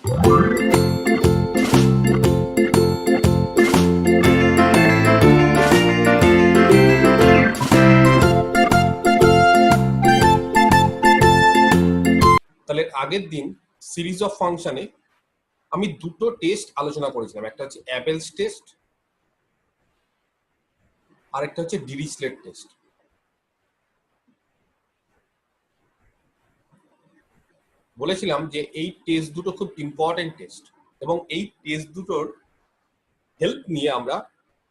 তাহলে আগের দিন সিরিজ অফ ফাংশনে আমি দুটো টেস্ট আলোচনা করেছিলাম, একটা হচ্ছে অ্যাবেলস টেস্ট, আরেকটা হচ্ছে ডিরিচলেট টেস্ট। বলেছিলাম যে এই টেস্ট দুটো খুব ইম্পর্টেন্ট টেস্ট এবং এই টেস্ট দুটোর হেল্প নিয়ে আমরা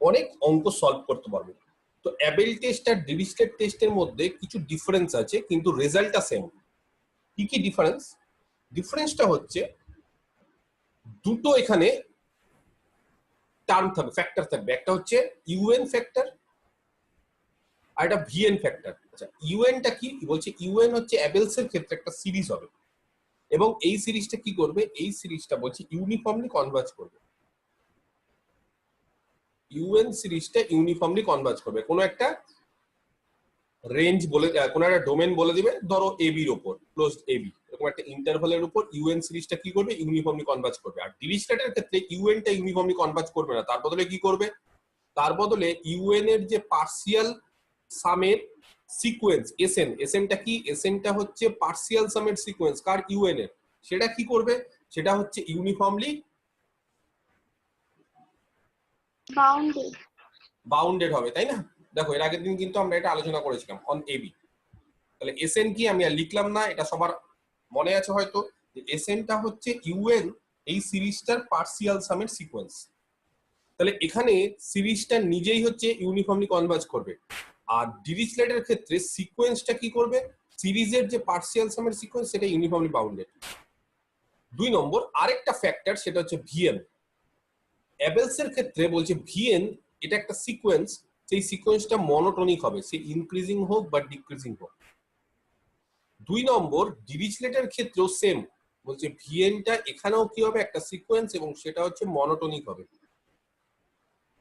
অনেক অঙ্ক সলভ করতে পারবো। তো অ্যাবেল টেস্ট আর ডিরিচলেট টেস্টের মধ্যে কিছু ডিফারেন্স আছে, কিন্তু রেজাল্টটা সেম। কি কি ডিফারেন্স? ডিফারেন্সটা হচ্ছে দুটো এখানে টার্ম থাকবে, ফ্যাক্টর থাকবে। একটা হচ্ছে ইউএন ফ্যাক্টর আর একটা ভিএন ফ্যাক্টর। আচ্ছা, ইউএনটা কি বলছে? ইউএন হচ্ছে অ্যাবেলস এর ক্ষেত্রে একটা সিরিজ হবে এবং এই সিরিজটা কি করবে? এই সিরিজটা বলছে ইউনিফর্মলি কনভার্জ করবে। ইউএন সিরিজটা ইউনিফর্মলি কনভার্জ করবে। কোনো একটা রেঞ্জ বলে, কোনো একটা ডোমেন বলে দিবে, ধরো এবির উপর, ক্লোজড এবি, এরকম একটা ইন্টারভালের উপর ইউএন সিরিজটা কি করবে? ইউনিফর্মলি কনভার্জ করবে। আর ডিরিচলেটের ক্ষেত্রে ইউএনটা ইউনিফর্মলি কনভার্জ করবে না, তার বদলে কি করবে? তার বদলে ইউএন এর যে পার্সিয়াল সামের সিকোয়েন্স এসএন, এসএনটা কি? এসএনটা হচ্ছে পার্সিয়াল সামের সিকোয়েন্স কার? ইউএন এর। সেটা কি করবে? সেটা হচ্ছে ইউনিফর্মলি বাউন্ডেড হবে, তাই না? দেখো, এর আগের দিন কিন্তু আমরা এটা আলোচনা করেছিলাম অন এবি। তাহলে এসএন কি আমি আর লিখলাম না, এটা সবার মনে আছে হয়তো, যে এসএনটা হচ্ছে ইউএন এই সিরিজটার পার্সিয়াল সামের সিকোয়েন্স। তাহলে এখানে সিরিজটা নিজেই হচ্ছে ইউনিফর্মলি কনভার্জ করবে। আর ডিরিচলেটের ক্ষেত্রে সিকোয়েন্সটা কি করবে? সিরিজের যে পার্সিয়াল সামের সিকোয়েন্স সেটা ইউনিফর্মলি বাউন্ডেড। 2 নম্বর আরেকটা ফ্যাক্টর, সেটা হচ্ছে ভিএন। অ্যাবেলস এর ক্ষেত্রে বলছে ভিএন এটা একটা সিকোয়েন্স, সেই সিকোয়েন্সটা মনোটোনিক হবে, সে ইনক্রিজিং হোক বা ডিক্রিজিং হোক। 2 নম্বর ডিরিচলেটের ক্ষেত্রেও সেম, বলছে ভিএনটা এখানেও কি হবে? একটা সিকোয়েন্স এবং সেটা হচ্ছে মনোটোনিক হবে,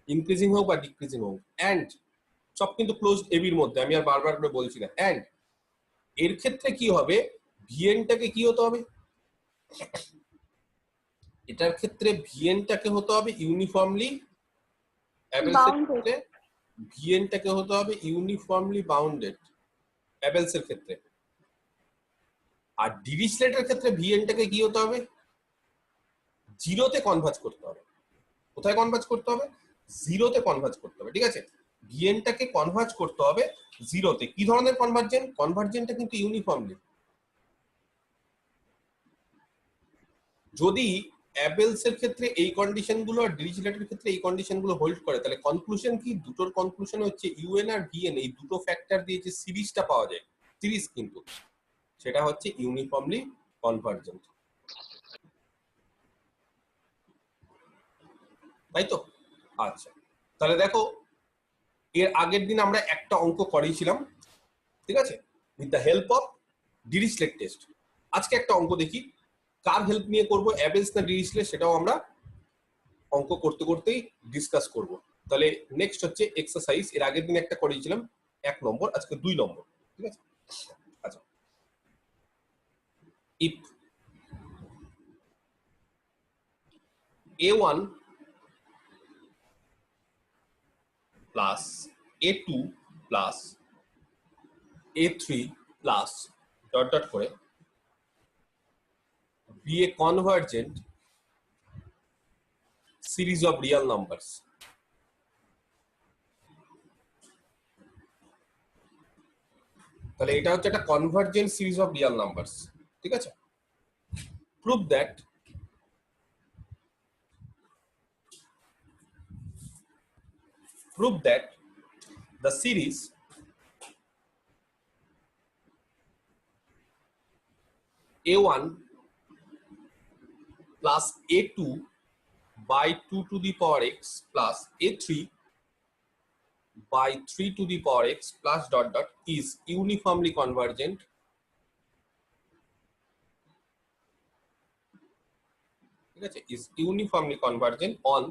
ইনক্রিজিং হোক বা ডিক্রিজিং হোক। অ্যান্ড সব কিন্তু ক্লোজড এবির মধ্যে, আমি আর বারবার করে বলছি না। অ্যান্ড এর ক্ষেত্রে কি হবে? ভিএনটাকে কি হতে হবে? এটার ক্ষেত্রে ভিএনটাকে হতে হবে ইউনিফর্মলি, অ্যাবেলস এর ক্ষেত্রে ভিএনটাকে হতে হবে ইউনিফর্মলি বাউন্ডেড, অ্যাবেলস এর ক্ষেত্রে। আর ডিরিচলেটের ক্ষেত্রে ভিএনটাকে কি হতে হবে? জিরোতে কনভার্জ করতে হবে। কোথায় কনভার্জ করতে হবে? জিরোতে কনভার্জ করতে হবে, ঠিক আছে? ভিএনটাকে কনভার্জ করতে হবে জিরোতে। কি ধরনের কনভার্জেন্ট? কনভার্জেন্টটা কিন্তু ইউনিফর্মলি। যদি অ্যাবেলস এর ক্ষেত্রে এই কন্ডিশনগুলো আর ডিরিচলেটের ক্ষেত্রে এই কন্ডিশনগুলো হোল্ড করে, তাহলে কনক্লুশন কি? দুটোর কনক্লুশন হচ্ছে ইউএন আর ভিএন এই দুটো ফ্যাক্টর দিয়ে যে সিরিজটা পাওয়া যায়, সিরিজ কিন্তু সেটা হচ্ছে ইউনিফর্মলি কনভার্জেন্ট, তাই তো? আচ্ছা, তাহলে দেখো, এর আগের দিন আমরা একটা অঙ্ক করেছিলাম, ঠিক আছে, with the help of Dirichlet test. আজকে একটা অঙ্ক দেখি, কার হেল্প নিয়ে করব, অ্যাবেলস না ডিরিচলেট, সেটাও আমরা অঙ্ক করতে করতেই ডিসকাস করব। তাহলে নেক্সট হচ্ছে এক্সারসাইজ। এর আগের দিন একটা করেছিলাম 1 নম্বর, আজকে 2 নম্বর, ঠিক আছে? আচ্ছা, if a1 plus a2 plus a3 plus dot dot করে be a convergent series of real numbers, তাহলে এটা হচ্ছে একটা convergent series of Real numbers, ঠিক আছে? prove that the series a1 plus a2 by 2 to the power x plus a3 by 3 to the power x plus dot dot is uniformly convergent ঠিক আছে, is uniformly convergent on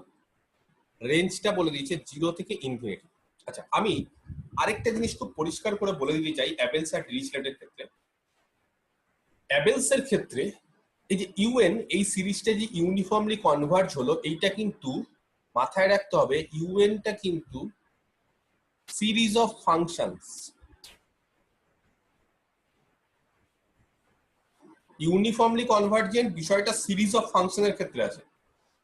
রেঞ্জটা বলে দিয়েছে 0 থেকে infinity. আচ্ছা, আমি আরেকটা জিনিস খুব পরিষ্কার করে বলে দিতে চাই অ্যাবেলস আর ডিরিচলেটের ক্ষেত্রে। অ্যাবেলস এর ক্ষেত্রে এই যে ইউএন এই সিরিজটা যে ইউনিফর্মলি কনভার্জ হলো, এইটা কিন্তু মাথায় রাখতে হবে, ইউএনটা কিন্তু series of functions. Uniformly convergent বিষয়টা সিরিজ অফ ফাংশনের ক্ষেত্রে আছে।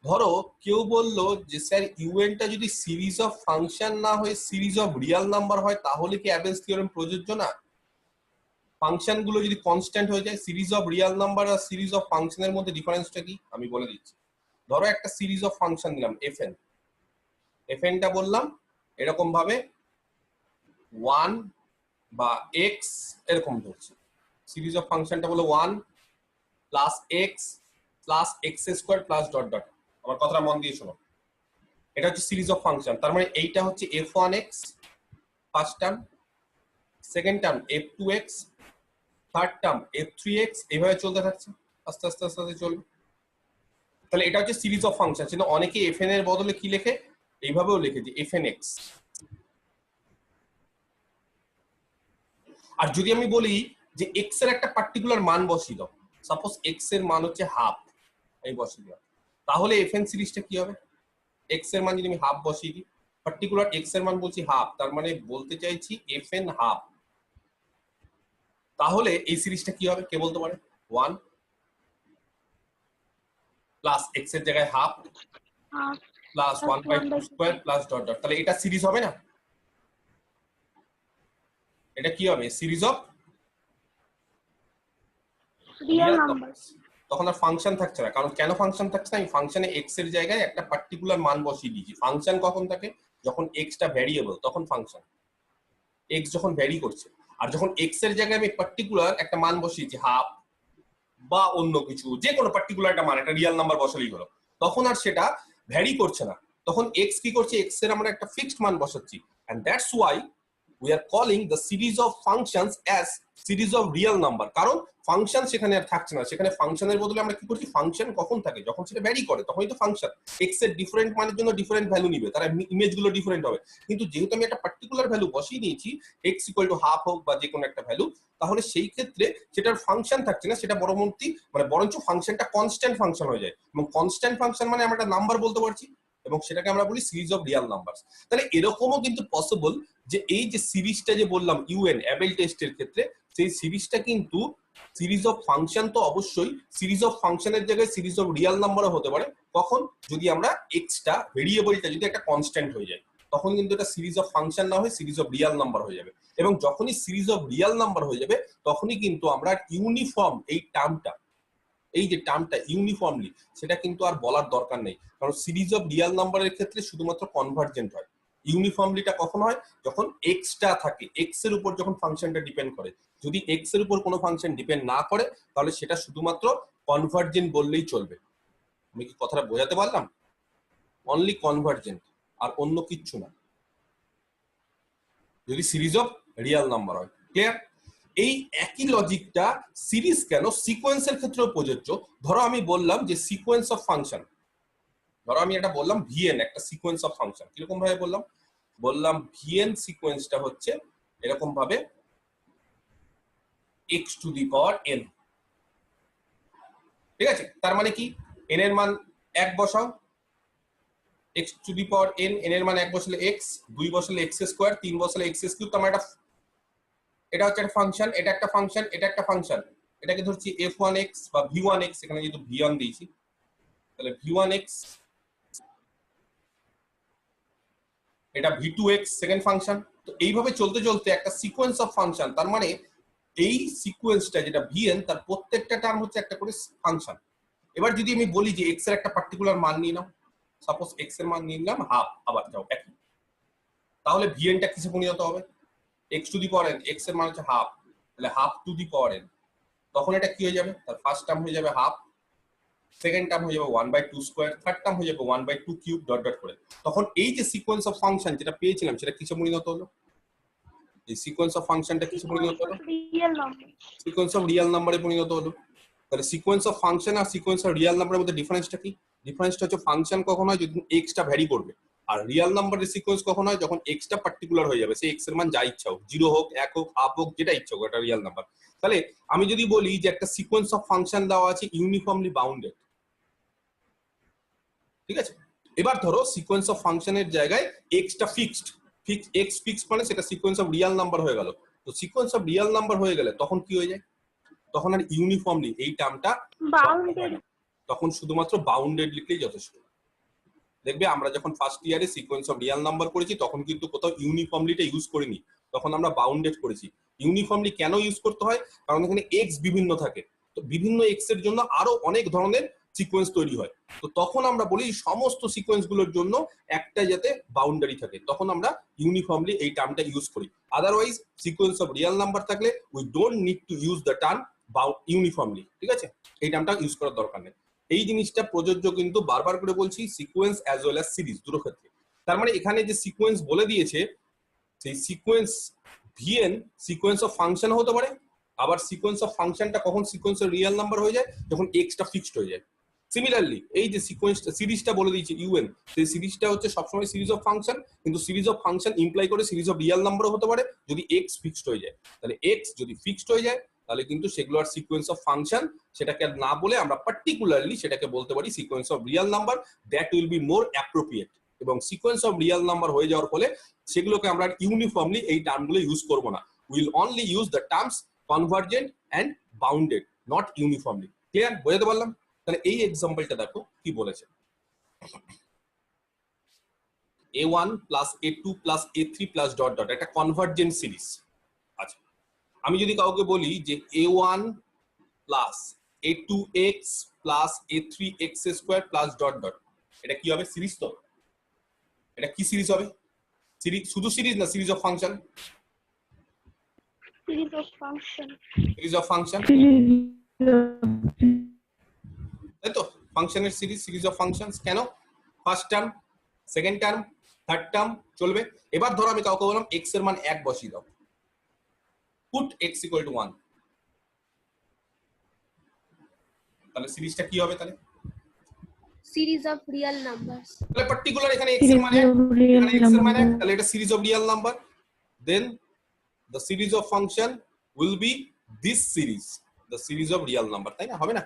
ধরো কেউ বললো যে স্যার ইউএনটা যদি সিরিজ অফ ফাংশন না হয়ে সিরিজ অফ রিয়াল নাম্বার হয় তাহলে কি অ্যাবেলস থিওরেম প্রযোজ্য না? ফাংশন গুলো যদি কনস্ট্যান্ট হয়ে যায়, সিরিজ অফ রিয়াল নাম্বার আর সিরিজ অফ ফাংশনের মধ্যে ডিফারেন্সটা কি আমি বলে দিচ্ছি। ধরো একটা সিরিজ অফ ফাংশন দিলাম এফএন, এফএনটা বললাম এরকম ভাবে 1 বা এক্স এরকম ধরছি। সিরিজ অফ ফাংশনটা বলো 1 plus x plus x square plus dot dot. আমার কথাটা মন দিয়ে শোনো, এটা হচ্ছে সিরিজ অফ ফাংশন। তার মানে এইটা হচ্ছে f1x first term, second term f2x, third term f3x, এইভাবে চলতে থাকছে, আস্তে আস্তে আস্তে আস্তে চলবে। তাহলে এটা হচ্ছে সিরিজ অফ ফাংশন। কিন্তু অনেকে fn এর বদলে কি লেখে, এইভাবেও লেখে যে fnx। আর যদি আমি বলি যে x এর একটা পার্টিকুলার মান বসিয়ে দাও, সাপোজ x এর মান হচ্ছে হাফ, এই বসিয়ে দাও, তাহলে fn সিরিজটা কি হবে? x এর মান যদি আমি হাফ বসিয়ে দিই, পার্টিকুলার x এর মান বলছি হাফ, তার মানে বলতে চাইছি fn হাফ, তাহলে এই সিরিজটা কি হবে কে বলতে পারে? 1 প্লাস x এর জায়গায় half plus 1/2 square plus dot dot. তাহলে এটা সিরিজ হবে না? এটা কি হবে? Series of real number. তখন আর ফাংশন থাকছে না। কারণ কেন ফাংশন থাকছে না? আমি ফাংশনে x এর জায়গায় একটা পার্টিকুলার মান বসিয়ে দিয়েছি। ফাংশন কখন থাকে? যখন x টা ভ্যারিয়েবল, তখন ফাংশন। x যখন ভ্যারি করছে, আর যখন x এর জায়গায় আমি পার্টিকুলার একটা মান বসিয়েছি হাফ বা অন্য কিছু, যে কোনো পার্টিকুলার একটা মান, একটা রিয়াল নাম্বার বসালেই হলো, তখন আর সেটা ভ্যারি করছে না। তখন x কি করছে? x এর আমরা একটা ফিক্সড মান বসাচ্ছি, and that's why we are calling the series of functions as series of real number। কারণ ফাংশন সেখানে আর থাকছে না, সেখানে ফাংশনের বদলে আমরা কি করছি? ফাংশন কখন থাকে? যখন সেটা ভ্যারি করে, তখনই তো ফাংশন। x এর ডিফারেন্ট মানের জন্য ডিফারেন্ট ভ্যালু নিবে, তার ইমেজ গুলো ডিফারেন্ট হবে। কিন্তু যেহেতু আমি একটা পার্টিকুলার ভ্যালু বসিয়ে নিয়েছি, x ইকুয়াল টু হাফ হোক বা যে কোনো একটা ভ্যালু, তাহলে সেই ক্ষেত্রে সেটার ফাংশন থাকছে না, সেটা বরঞ্চ ফাংশনটা কনস্ট্যান্ট ফাংশন হয়ে যায়। এবং কনস্ট্যান্ট ফাংশন মানে আমরা একটা নাম্বার বলতে পারছি, এবং সেটাকে আমরা বলি সিরিজ অফ রিয়াল নাম্বারস। তাহলে এরকমও কিন্তু পসিবল যে এই যে সিরিজটা যে বললাম ইউএন অ্যাবেল টেস্টের ক্ষেত্রে, সেই সিরিজটা কিন্তু সিরিজ অফ ফাংশন তো অবশ্যই, সিরিজ অফ ফাংশনের জায়গায় সিরিজ অফ রিয়াল নাম্বারও হতে পারে। কখন? যদি আমরা এক্সটা ভেরিয়েবলটা যদি একটা কনস্ট্যান্ট হয়ে যায়, তখন কিন্তু এটা সিরিজ অফ ফাংশন না হয়ে সিরিজ অফ রিয়াল নাম্বার হয়ে যাবে। এবং যখনই সিরিজ অফ রিয়াল নাম্বার হয়ে যাবে, তখনই কিন্তু আমরা ইউনিফর্ম এই টার্মটা, এই যে টার্মটা ইউনিফর্মলি, সেটা কিন্তু আর বলার দরকার নেই। কারণ সিরিজ অফ রিয়াল নাম্বারের ক্ষেত্রে শুধুমাত্র কনভার্জেন্ট হয়। ইউনিফর্মলিটা কখন হয়? যখন এক্সটা থাকে, এক্স এর উপর যখন ফাংশনটা ডিপেন্ড করে। যদি এক্স এর উপর কোনো ফাংশন ডিপেন্ড না করে, তাহলে সেটা শুধুমাত্র কনভার্জেন্ট বললেই চলবে। আমি কি কথাটা বোঝাতে পারলাম? অনলি কনভার্জেন্ট, আর অন্য কিচ্ছু না, যদি সিরিজ অফ রিয়াল নাম্বার হয়। ক্লিয়ার? এই একই লজিকটা সিরিজ কেন, সিকোয়েন্সের ক্ষেত্রেও প্রযোজ্য। ধরো আমি বললাম যে সিকোয়েন্স অফ ফাংশন, ধরো আমি এটা বললাম ভিএন একটা সিকোয়েন্স অফ ফাংশন। কিরকম ভাবে বললাম ভিএন সিকোয়েন্সটা হচ্ছে এরকম ভাবে x two the power N. ঠিক আছে? তার মানে কি? এন এর মান 1 বসাও, x two the power N, N এর মান 1 বসালে এক্স, 2 বসালে এক্স স্কোয়ার, 3 বসালে এক্স কিউব। তার মানে এটা হচ্ছে একটা ফাংশন, এটা একটা ফাংশন, এটা একটা ফাংশন। এটাকে ধরছি f1x বা v1x, এখানে যেহেতু v1 দিয়েছি, তাহলে v1x, এটা v2x সেকেন্ড ফাংশন। তো এইভাবে চলতে চলতে একটা সিকোয়েন্স অফ ফাংশন। তার মানে এই সিকোয়েন্সটা যেটা vn, তার প্রত্যেকটা টার্ম হচ্ছে একটা করে ফাংশন। এবার যদি আমি বলি যে x এর একটা পার্টিকুলার মান নিয়ে নাও, সাপোজ x এর মান নিয়ে নিলাম হাফ, আবার যাও একই, তাহলে vnটা কিসে পরিণত হবে? x to the power n, x এর মান হচ্ছে হাফ, তাহলে have to the power n। তখন এটা কি হয়ে যাবে? তার ফার্স্ট টার্ম হয়ে যাবে হাফ, সেকেন্ড টার্ম হয়ে যাবে 1/2 স্কয়ার, থার্ড টার্ম হয়ে যাবে 1/2 কিউব ডট ডট করে। তখন এই যে সিকোয়েন্স অফ ফাংশন যেটা পেয়েছিলাম, সেটা কিসে পরিণত হলো? এই সিকোয়েন্স অফ ফাংশনটা কিসে পরিণত হলো? সিকোয়েন্স অফ রিয়েল নাম্বারে পরিণত হলো। তাহলে সিকোয়েন্স অফ ফাংশন আর সিকোয়েন্স অফ রিয়েল নাম্বারের মধ্যে ডিফারেন্সটা কি? ডিফারেন্সটা হচ্ছে ফাংশন কখন হয়? যদি এক্সটা ভ্যারি করবে, আর রিয়েল নাম্বারের সিকোয়েন্স কখন হয়, যখন এক্সটা পার্টিকুলার হয়ে যাবে, সেই এক্স এর মান যা ইচ্ছা হোক, 0 হোক, 1 হোক, হাফ হোক, যেটা ইচ্ছা হোক, এটা রিয়েল নাম্বার। তাহলে আমি যদি বলি যে একটা সিকোয়েন্স অফ ফাংশন দেওয়া আছে ইউনিফর্মলি বাউন্ডেড, ঠিক আছে, এবার ধরো সিকোয়েন্স অফ ফাংশনের জায়গায় এক্সটা ফিক্সড, এক্স ফিক্সড মানে সেটা সিকোয়েন্স অফ রিয়েল নাম্বার হয়ে গেল। তো সিকোয়েন্স অফ রিয়েল নাম্বার হয়ে গেলে তখন কি হয়ে যায়, তখন আর ইউনিফর্মলি এই টার্মটা বাউন্ডেড, তখন শুধুমাত্র বাউন্ডেড লিখলেই যথেষ্ট। দেখবে আমরা যখন ফার্স্ট ইয়ারে সিকোয়েন্স অফ রিয়েল নাম্বার করেছি তখন কিন্তু কোথাও ইউনিফর্মলিটা ইউজ করিনি, তখন আমরা বাউন্ডেড করেছি। ইউনিফর্মলি কেন ইউজ করতে হয়, কারণ এখানে এক্স বিভিন্ন থাকে, তো বিভিন্ন এক্স এর জন্য আরো অনেক ধরনের সিকোয়েন্স তৈরি হয়, তো তখন আমরা বলি সমস্ত সিকোয়েন্স গুলোর জন্য একটা যাতে বাউন্ডারি থাকে, তখন আমরা ইউনিফর্মলি এই টার্মটা ইউজ করি। Otherwise sequence of real number থাকলে we don't need to use the term uniformly, ঠিক আছে, এই টার্মটা ইউজ করার দরকার নেই। এই জিনিসটা প্রযোজ্য কিন্তু বারবার করে বলছি sequence as well as series দুটো ক্ষেত্রে। তার মানে এখানে যে সিকোয়েন্স বলে দিয়েছে সেই sequence VN sequence of function হতে পারে, আবার সিকোয়েন্স অফ ফাংশনটা কখন সিকোয়েন্স অফ রিয়েল নাম্বার হয়ে যায়, যখন এক্সটা ফিক্সড হয়ে যায়। সিমিলারলি এই যে সিকোয়েন্সটা সিরিজটা বলে দিয়েছে ইউএন, সেই সিরিজটা হচ্ছে সবসময় সিরিজ অফ ফাংশন, কিন্তু সিরিজ অফ ফাংশন ইমপ্লাই করে সিরিজ অফ রিয়েল নাম্বারও হতে পারে যদি এক্স ফিক্সড হয়ে যায়। তাহলে এক্স যদি ফিক্সড হয়ে যায় তাহলে কিন্তু সেগুলো আর সিকোয়েন্স অফ ফাংশন সেটাকে আর না বলে আমরা পার্টিকুলারলি সেটাকে বলতে পারি sequence of real number, that will be more appropriate. এবং সিকোয়েন্স অফ রিয়েল নাম্বার হয়ে যাওয়ার ফলে সেগুলোকে আমরা ইউনিফর্মলি এই টার্মগুলো ইউজ করব না, will only use the terms convergent and bounded, not uniformly. Clear, বোঝাতে পারলাম? তাহলে এই এক্সাম্পলটা দেখো কি বলেছে, a1 plus a2 plus a3 plus dot dot, একটা কনভার্জেন্ট সিরিজ। আচ্ছা, আমি যদি কাউকে বলি যে a1 plus a2x plus a3x square plus dot dot, এটা কি হবে, সিরিজ তো? এটা কি সিরিজ হবে? সিরিজ, শুধু সিরিজ না, series of function, series of function, series of function, তাই তো, ফাংশনের সিরিজ, সিরিজ অফ ফাংশনস। কেন? First term, second term, third term চলবে। এবার ধরো আমি কাউকে বললাম x এর মান 1 বসিয়ে দাও, পুট x ইকুয়াল টু 1, তাহলে সিরিজটা কি হবে? তাহলে সিরিজ অফ রিয়েল নাম্বারস, তাহলে পার্টিকুলার এখানে x এর মান 1, এখানে x এর মান 1, তাহলে এটা series of real number, then the series of function will be this series, the series of real number, তাই না? হবে না?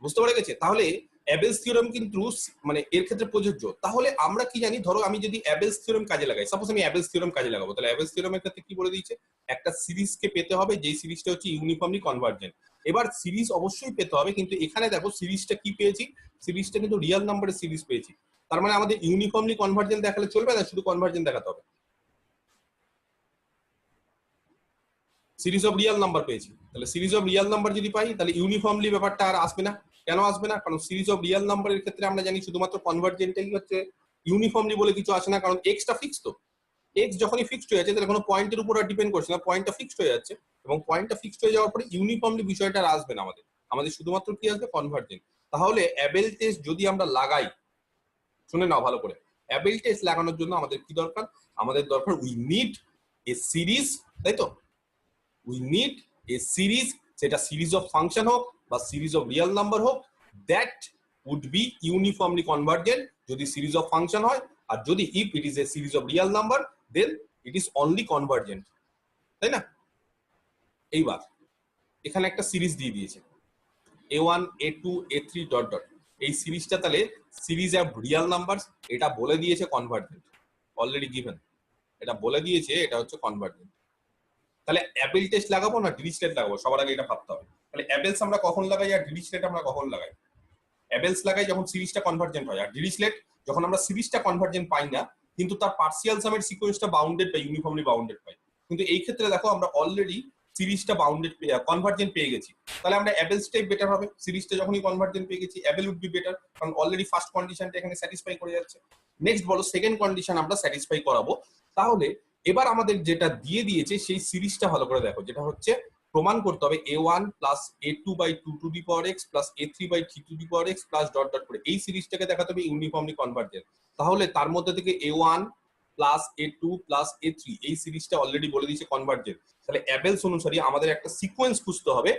বুঝতে পেরে গেছে? তাহলে অ্যাবেলস থিওরেম কিন্তু মানে এর ক্ষেত্রে প্রযোজ্য। তাহলে আমরা কি জানি, ধরো আমি যদি অ্যাবেলস থিওরেম কাজে লাগাই, সাপোজ আমি অ্যাবেলস থিওরেম কাজে লাগাবো, তাহলে অ্যাবেলস থিওরেমের ক্ষেত্রে কি বলে দিয়েছে, একটা সিরিজকে পেতে হবে যেই সিরিজটা হচ্ছে ইউনিফর্মলি কনভার্জেন্ট। এবার সিরিজ অবশ্যই পেতে হবে, কিন্তু এখানে দেখো সিরিজটা কি পেয়েছি, সিরিজটা কিন্তু রিয়েল নাম্বারের সিরিজ পেয়েছি। তার মানে আমাদের ইউনিফর্মলি কনভার্জেন্ট দেখালে চলবে না, শুধু কনভার্জেন্ট দেখাতে হবে। সিরিজ অফ রিয়েল নাম্বার পেয়েছি, তাহলে সিরিজ অফ রিয়েল নাম্বার যদি পাই তাহলে ইউনিফর্মলি ব্যাপারটা আর আসবে না। কেন আসবে না? কারণ সিরিজ অফ রিয়েল নাম্বারের ক্ষেত্রে আমরা জানি শুধুমাত্র কনভার্জেন্টই হচ্ছে, ইউনিফর্মলি বলে কিছু আসে না, কারণ এক্সটা ফিক্সড। তো এক্স যখনই ফিক্সড হয়ে যাচ্ছে তাহলে কোনো পয়েন্টের উপর আর ডিপেন্ড করছে না, পয়েন্টটা ফিক্সড হয়ে যাচ্ছে, এবং পয়েন্টটা ফিক্সড হয়ে যাওয়ার পরে ইউনিফর্মলি বিষয়টা আর আসবে না আমাদের, আমাদের শুধুমাত্র কি আসবে, কনভার্জেন্ট। তাহলে অ্যাবেল টেস্ট যদি আমরা লাগাই, শুনে নাও ভালো করে, অ্যাবেল টেস্ট লাগানোর জন্য আমাদের কি দরকার, আমাদের দরকার উই নিড এ সিরিজ, তাই তো, we need a series, সেটা সিরিজ অফ ফাংশন হোক বা সিরিজ অফ রিয়েল নাম্বার হোক, that would be uniformly convergent যদি সিরিজ অফ ফাংশন হয়, আর যদি if it is a series of real number then it is only convergent, তাই না? এইবার এখানে একটা সিরিজ দিয়ে দিয়েছে a1 a2 a3 dot dot, এই সিরিজটা তাহলে সিরিজ অফ রিয়েল নাম্বারস, এটা বলে দিয়েছে কনভার্জেন্ট, অলরেডি গিভেন, এটা বলে দিয়েছে এটা হচ্ছে কনভার্জেন্ট। তাহলে অ্যাবেল টেস্ট লাগাবো না ডিরিচলেট লাগাবো, সবার আগে এটা ভাবতে হবে। তাহলে অ্যাবেলস আমরা কখন লাগাই আর ডিরিচলেট আমরা কখন লাগাই? অ্যাবেলস লাগাই যখন সিরিজটা কনভার্জেন্ট হয়, আর ডিরিচলেট যখন আমরা সিরিজটা কনভার্জেন্ট পাই না কিন্তু তার পার্সিয়াল সামের সিকোয়েন্সটা বাউন্ডেড বা ইউনিফর্মলি বাউন্ডেড পাই। কিন্তু এই ক্ষেত্রে দেখো আমরা অলরেডি সিরিজটা বাউন্ডেড কনভার্জেন্ট পেয়ে গেছি, তাহলে আমরা অ্যাবেলস টাইপ বেটার হবে। সিরিজটা যখনই কনভার্জেন্ট পেয়ে গেছি অ্যাবেল উড বি বেটার, কারণ অলরেডি ফার্স্ট কন্ডিশনটা এখানে স্যাটিসফাই করে যাচ্ছে। নেক্সট বলো সেকেন্ড কন্ডিশন আমরা স্যাটিসফাই করাবো। তাহলে এবার আমাদের যেটা দিয়ে দিয়েছে সেই সিরিজটা ভালো করে দেখো, যেটা হচ্ছে প্রমাণ করতে হবে a1 plus a2 by 2 to the power x plus a3 by 3 to the power x plus dot dot করে এই সিরিজটাকে দেখাতে হবে ইউনিফর্মলি কনভার্জেন্ট। তাহলে তার মধ্যে থেকে a1 plus a2 plus a3 এই সিরিজটা অলরেডি বলে দিয়েছে কনভার্জেন্ট। তাহলে অ্যাবেলস অনুসারে আমাদের একটা সিকোয়েন্স খুঁজতে হবে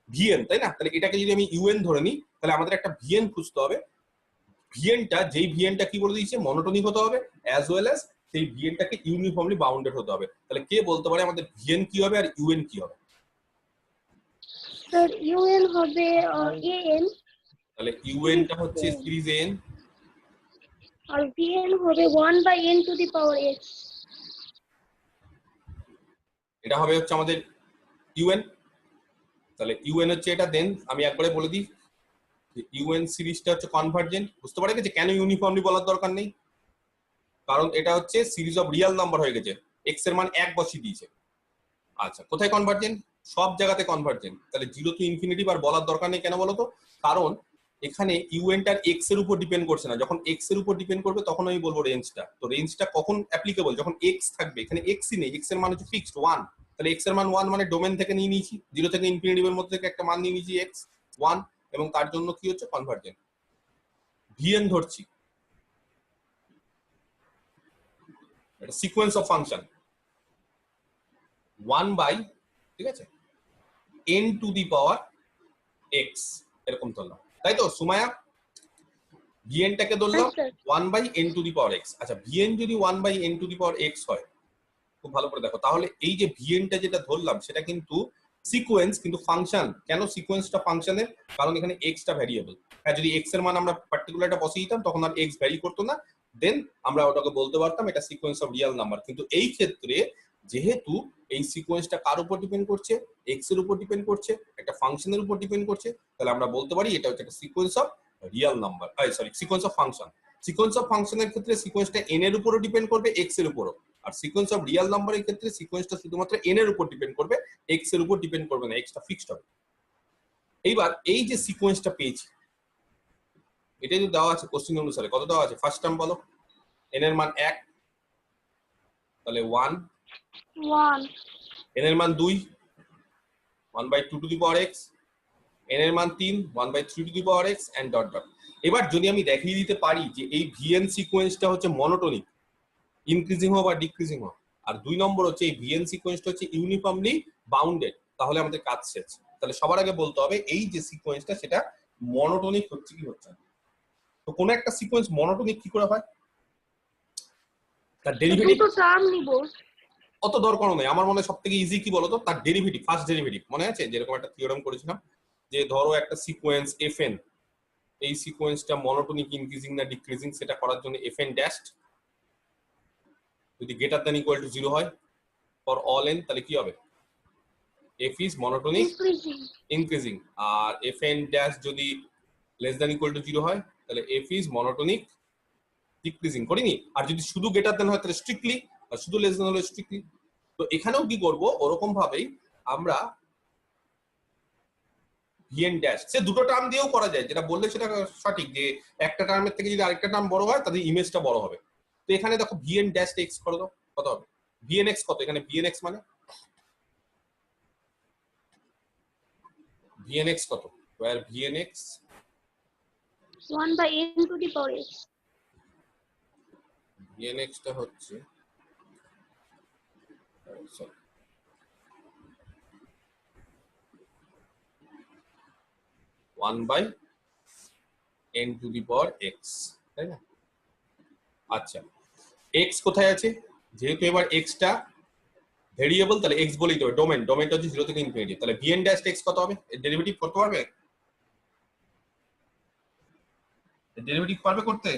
vn, তাই না? তাহলে এটাকে যদি আমি un ধরে নিই তাহলে আমাদের একটা vn খুঁজতে হবে, ভিএনটা যেই ভিএনটা কি বলে দিয়েছে মনোটনিক হতে হবে অ্যাজ ওয়েল অ্যাজ সেই ভিএনটাকে ইউনিফর্মলি বাউন্ডেড হতে হবে। তাহলে কে বলতে পারে আমাদের ভিএন কি হবে আর ইউএন কি হবে? স্যার ইউএন হবে এএন তাহলে ইউএনটা হচ্ছে সিরিজ এন আর ভিএন হবে 1/n to the power x। এটা হবে হচ্ছে আমাদের ইউএন। তাহলে ইউএন হচ্ছে এটা। দেন আমি একবারে বলে দিই যে ইউএন সিরিজটা হচ্ছে কনভার্জেন্ট। বুঝতে পারে যে কেন ইউনিফর্মলি বলার দরকার নেই, কারণ এটা হচ্ছে সিরিজ অফ রিয়েল নাম্বার হয়ে গেছে, এক্স এর মান 1 বসিয়ে দিয়েছে। আচ্ছা, কোথায় কনভার্জেন্ট? সব জায়গাতে কনভার্জেন্ট। তাহলে 0 টু ইনফিনিটি বার বলার দরকার নেই। কেন বলতো? কারণ এখানে ইউএনটার এক্স এর উপর ডিপেন্ড করছে না। যখন এক্স এর উপর ডিপেন্ড করবে তখন আমি বলবো রেঞ্জটা। তো রেঞ্জটা কখন অ্যাপ্লিকেবল? যখন এক্স থাকবে। এখানে এক্সই নেই, এক্স এর মান হচ্ছে ফিক্সড 1। তাহলে এক্স এর মান 1 মানে ডোমেন থেকে নিয়ে নিয়েছি, 0 থেকে ইনফিনিটি এর মধ্যে থেকে একটা মান নিয়ে নিয়েছি এক্স 1, এবং তার জন্য কি হচ্ছে কনভার্জেন্ট। ভিএন ধরছি, এটা সিকোয়েন্স অফ ফাংশন 1 বাই, ঠিক আছে, n to the power x এরকম ধরলাম, তাই তো সুমায়া? vn টাকে ধরলাম 1 by n to the power x। আচ্ছা, vn যদি 1 by n to the power x হয়, খুব ভালো করে দেখো, তাহলে এই যে vn টা যেটা ধরলাম সেটা কিন্তু সিকোয়েন্স, কিন্তু ফাংশন। কেন সিকোয়েন্সটা ফাংশনের? কারণ এখানে x টা ভ্যারিয়েবল। হ্যাঁ, যদি x এর মান আমরা পার্টিকুলারটা বসিয়ে দিতাম তখন আর x ভ্যারি করতো না, দেন আমরা ওটাকে বলতে পারতাম এটা সিকোয়েন্স অফ রিয়েল নাম্বার। কিন্তু এই ক্ষেত্রে যেহেতু এই সিকোয়েন্সটা কার উপর ডিপেন্ড করছে? x এর উপর ডিপেন্ড করছে, একটা ফাংশনের উপর ডিপেন্ড করছে, তাহলে আমরা বলতে পারি এটা হচ্ছে একটা sequence of real number, sorry, sequence of function. Sequence of ফাংশনের ক্ষেত্রে সিকোয়েন্সটা n এর উপরও ডিপেন্ড করবে, x এর উপরও। আর সিকোয়েন্স অফ রিয়েল নাম্বারের ক্ষেত্রে সিকোয়েন্সটা শুধুমাত্র n এর উপর ডিপেন্ড করবে, x এর উপর ডিপেন্ড করবে না, x টা ফিক্সড হবে। এইবার এই যে সিকোয়েন্সটা পেয়েছি, এটা যদি দেওয়া আছে কোশ্চেন অনুসারে, কত দেওয়া আছে? ফার্স্ট টার্ম বলো, n এর মান 1, তাহলে 1, 1 n এর মান 2, 1/2 to the power x, n এর মান 3, 1/3 to the power x, and dot dot. এবার যদি আমি দেখিয়ে দিতে পারি যে এই vn সিকোয়েন্সটা হচ্ছে মনোটোনিক, ইনক্রিজিং হোক বা ডিক্রিজিং হোক, আর 2 নম্বর হচ্ছে এই vn সিকোয়েন্সটা হচ্ছে ইউনিফর্মলি বাউন্ডেড, তাহলে আমাদের কাজ শেষ। তাহলে সবার আগে বলতে হবে এই যে সিকোয়েন্সটা সেটা মনোটোনিক হচ্ছে কি হচ্ছে না। তো কোন একটা সিকোয়েন্স মনোটোনিক কি করে হয়? তার ডেরিভেটিভ দুটো টার্ম নিব। অত দরকার নেই। আমার মনে হয় সবথেকে ইজি কি বলতো, তার ডেরিভেটিভ, ফার্স্ট ডেরিভেটিভ। মনে আছে যেরকম একটা থিওরেম করেছিলাম যে ধরো একটা সিকোয়েন্স fn, এই সিকোয়েন্সটা মনোটোনিক, ইনক্রিজিং না ডিক্রিজিং, সেটা করার জন্য fn ড্যাশড যদি গ্রেটার দ্যান ইকুয়াল টু 0 হয় ফর অল n, তাহলে কি হবে? f is monotonic increasing. আর fn ড্যাশ যদি লেস দ্যান ইকুয়াল টু 0 হয় তাহলে f ইজ মনোটোনিক ডিক্রিজিং। করিনি? আর যদি শুধু গ্রেটার দ্যান হয় তাহলে স্ট্রিক্টলি, আর শুধু লেস দ্যান হলে স্ট্রিক্টলি। তো এখানেও কি করব, ওরকম ভাবেই আমরা vn ড্যাশ, সে দুটো টার্ম দিয়েও করা যায়, যেটা বললে সেটা সঠিক, যে একটা টার্মের থেকে যদি আরেকটা টার্ম বড় হয় তাহলে ইমেজটা বড় হবে। তো এখানে দেখো vn ড্যাশ x করে দাও, কত হবে? vn x কত? এখানে vn x মানে vn x কত? where vn x 1/n to the power x। vn x টা হচ্ছে, sorry, one by n to the power x, তাই না? আচ্ছা, x কোথায় আছে? যেহেতু এবার x টা ভেরিয়েবল, তাহলে x বলেই তো ডোমেন, ডোমেনটা হচ্ছে 0 থেকে ইনফিনিটি, তাহলে vn ড্যাশ x কত হবে? এর ডেরিভেটিভ করতে পারবে? এর ডেরিভেটিভ পারবে করতে?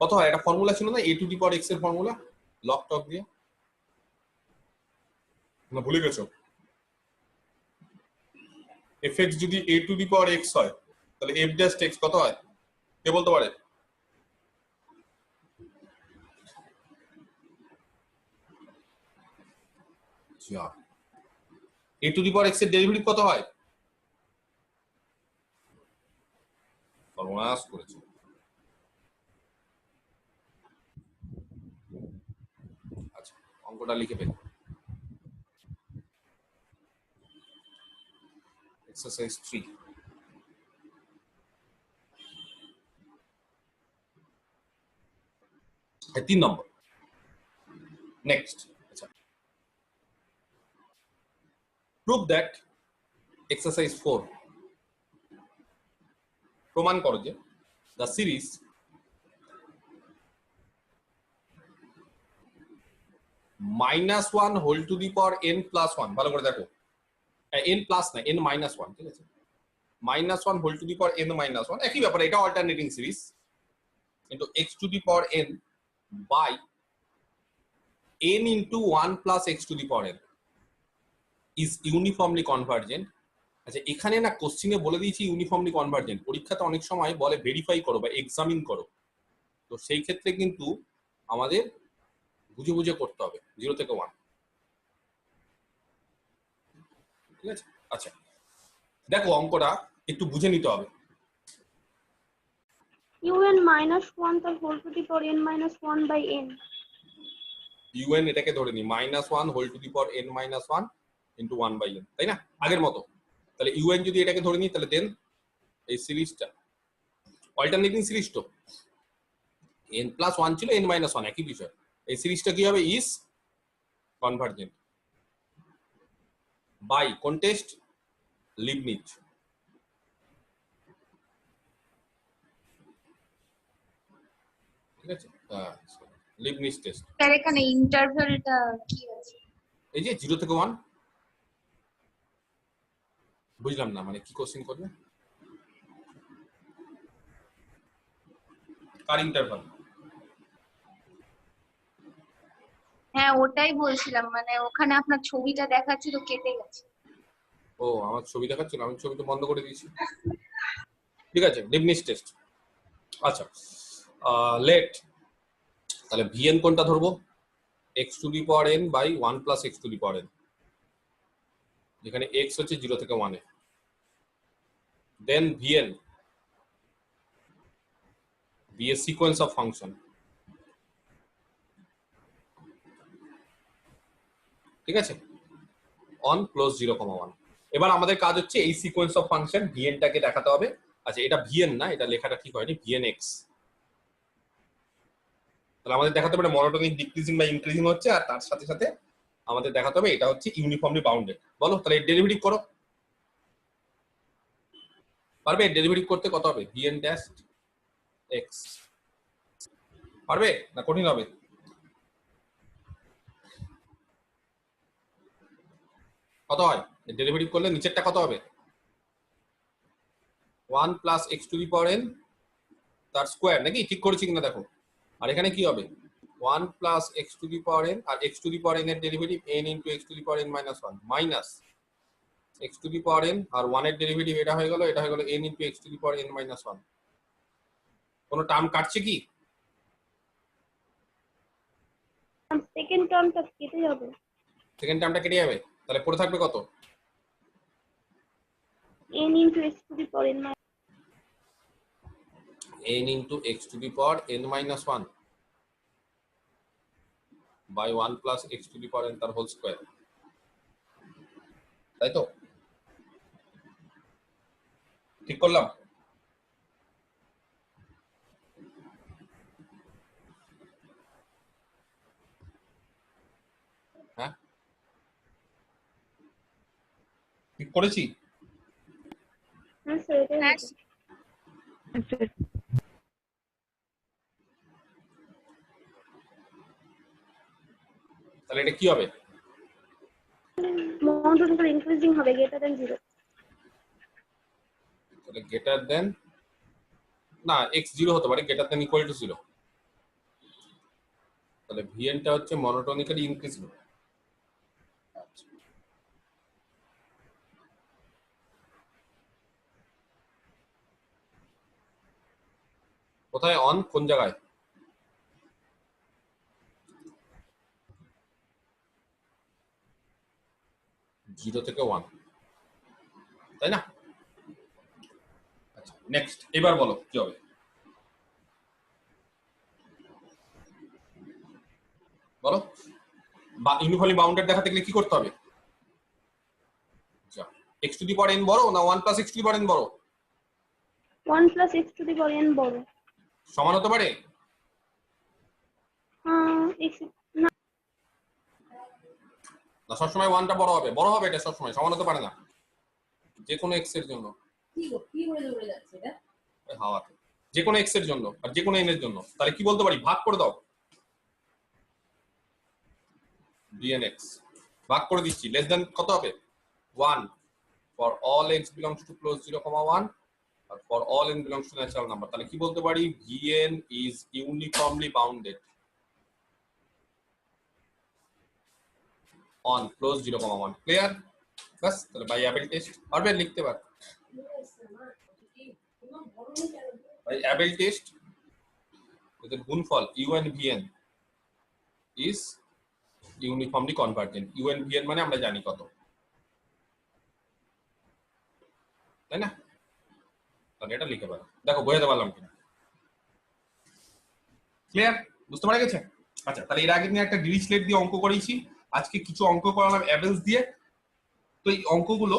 কত হয়? একটা ফর্মুলা ছিল না, a two the power x এর ফর্মুলা, লগ টক দিয়ে, না ভুলে গেছো? fx যদি a two the power x হয় তাহলে f ড্যাশ x কত হয়? কে বলতে পারে? যা, a two the power x এর ডেরিভেটিভ কত হয়? সর্বনাশ করেছে। আচ্ছা, অঙ্কটা লিখে ফেলি। এক্সারসাইজ 3, এই 3 নম্বর। নেক্সট, আচ্ছা, prove that exercise 4 প্রমাণ করো যে the series -1 whole to the power n plus 1, ভালো করে দেখো, n প্লাস না n মাইনাস 1, ঠিক আছে, -1 whole to the power n minus 1 একই ব্যাপার, এটা অল্টারনেটিং সিরিজ, কিন্তু x to the power n by n into 1 plus x to the power n is uniformly convergent. আচ্ছা, এখানে না কোশ্চিনে বলে দিয়েছি ইউনিফর্মলি কনভার্জেন্ট, পরীক্ষাতে অনেক সময় বলে ভেরিফাই করো বা এক্সামিন করো, তো সেই ক্ষেত্রে কিন্তু আমাদের বুঝে বুঝে করতে হবে 0 থেকে 1, ঠিক আছে। আচ্ছা দেখো অঙ্কটা একটু বুঝে নিতে হবে। un -1 তার whole to the power n -1 by n। un এটাকে ধরে নি -1 whole to the power n - 1 into 1 by n, তাই না, আগের মতো। তাহলে un যদি এটাকে ধরে নিই তাহলে দেন এই সিরিজটা অল্টারনেটিং সিরিজ, তো n প্লাস 1 ছিল n - 1 একই বিষয়, এই সিরিজটা কি হবে, ইজ কনভার্জেন্ট বাই কোন টেস্ট, লিবনিজ, ঠিক আছে, লিবনিজ টেস্ট। স্যার এখানে ইন্টারভ্যালটা কি আছে? এই যে 0 থেকে 1, বুঝলাম না মানে কি কোশ্চেন করবে, কার ইন্টারভাল? হ্যাঁ ওটাই বলছিলাম, মানে ওখানে আপনার ছবিটা দেখাচ্ছিল কেটে গেছে। ও আমার ছবি দেখাচ্ছিল, আমি ছবি তো বন্ধ করে দিয়েছি, ঠিক আছে, লিবনিজ টেস্ট। আচ্ছা লেট, তাহলে vn কোনটা ধরবো, x to the power n by 1 plus x to the power n, যেখানে x হচ্ছে 0 থেকে 1 এ, দেন vn be a sequence of function, ঠিক আছে, on close 0, 1। এবার আমাদের কাজ হচ্ছে এই সিকোয়েন্স অফ ফাংশন vn টাকে দেখাতে হবে। আচ্ছা এটা vn না, এটা লেখাটা ঠিক হয়নি, vnx, তাহলে আমাদের দেখাতে হবে মনোটোনিক ডিক্রিজিং বা ইনক্রিজিং হচ্ছে, আর তার সাথে সাথে আমাদের দেখাতে হবে এটা হচ্ছে ইউনিফর্মলি বাউন্ডেড। বলো তাহলে এর ডেরিভেটিভ করো, পারবে? এর ডেরিভেটিভ করতে কত হবে, vn ড্যাশ x, পারবে না কঠিন হবে? কত হয় এর ডেরিভেটিভ করলে, নিচেরটা কত হবে, 1 plus x to the power n তার স্কোয়ার, নাকি ঠিক করেছি কিনা দেখো, আর এখানে কি হবে 1 plus x to the power n, আর x to the power n এর derivative n into x to the power n minus 1 minus x to the power n, আর 1 এর ডেরিভেটিভ এটা হয়ে গেল n into x to the power n minus 1। কোনো term কাটছে কি? সেকেন্ড টার্মটা কেটে যাবে, সেকেন্ড টার্মটা কেটে যাবে, তাহলে পড়ে থাকবে কত, n into x to the power n n into x to the power n minus 1 by 1 plus x to the power n তার হোল স্কোয়ার, তাই তো? ঠিক করলাম? হ্যাঁ ঠিক করেছি? হ্যাঁ স্যার এটাই হ্যাঁ, হবে। তাহলে এটা কি হবে, মনোটোনিক্যাল ইনক্রিজিং হবে গ্রেটার দ্যান 0। তাহলে গ্রেটার দেন, না x 0 হতে পারে, গ্রেটার দেন ইকুয়াল টু 0, তাহলে vn টা হচ্ছে মনোটোনিক্যালি ইনক্রিজিং। কোথায় অন, কোন জায়গায়, জিরো থেকে 1, তাই না? আচ্ছা নেক্সট, এবার বলো কি হবে, বলো। বা ইউনিফর্মলি বাউন্ডেড দেখাতে গেলে কি করতে হবে, আচ্ছা x to the power n বড় না 1 plus x to the power n বড়, 1 plus x to the power n বড়। সমান হতে পারে? x না, না সবসময় 1 টা বড় হবে, বড় হবে, এটা সবসময় সমান হতে পারে না যে কোনো x এর জন্য। কি বলে যাচ্ছে এটা? হাওয়াতে যে কোনো এক্স এর জন্য আর যে কোনো এন এর জন্য, তাহলে কি বলতে পারি? ভাগ করে দাও dnx, ভাগ করে দিচ্ছি। লেস দেন কত হবে? 1 for all x belongs to close 0, 1 R for all n belongs to natural number। তাহলে কি বলতে পারি? vn is uniformly bounded on close 0, 1। Clear? বাস, তাহলে বাই অ্যাবেল টেস্ট পারবে লিখতে পার। বাই অ্যাবেল টেস্ট এদের গুণফল un vn is uniformly convergent। un vn মানে আমরা জানি কত, তাই না? তাহলে এটা লিখে পারো। দেখো বোঝাতে পারলাম কিনা? ক্লিয়ার? বুঝতে পারা গেছে? আচ্ছা, তাহলে এর আগে নিয়ে একটা ডিরিচলেট দিয়ে অঙ্ক করেছি, আজকে কিছু অঙ্ক করালাম অ্যাবেলস দিয়ে। তো এই অঙ্কগুলো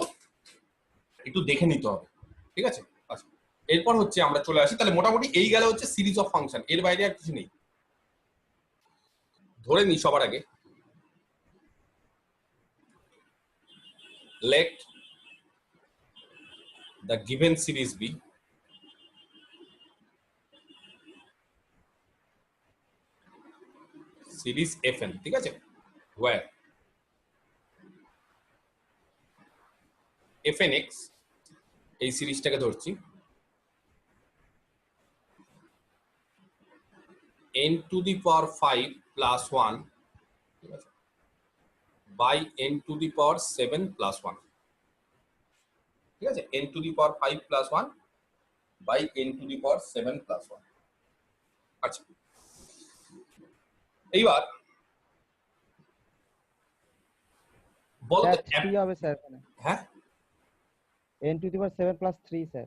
একটু দেখে নিতে হবে, ঠিক আছে? আচ্ছা, এরপর হচ্ছে আমরা চলে আসি, তাহলে মোটামুটি এই গেল হচ্ছে সিরিজ অফ ফাংশন, এর বাইরে আর কিছু নেই। ধরে নিই সবার আগে, let the given series be series fn, ঠিক আছে? where fnx এই সিরিজটাকে ধরছি n to the power 5 plus 1, ঠিক আছে, by n to the power 7 plus 1, ঠিক আছে? n to the power 5 plus 1 by n to the power 7 plus 1। আচ্ছা, এইবার বলো তো, স্যার 3 হবে স্যার এখানে। হ্যাঁ n to the power 7 plus 3 sir.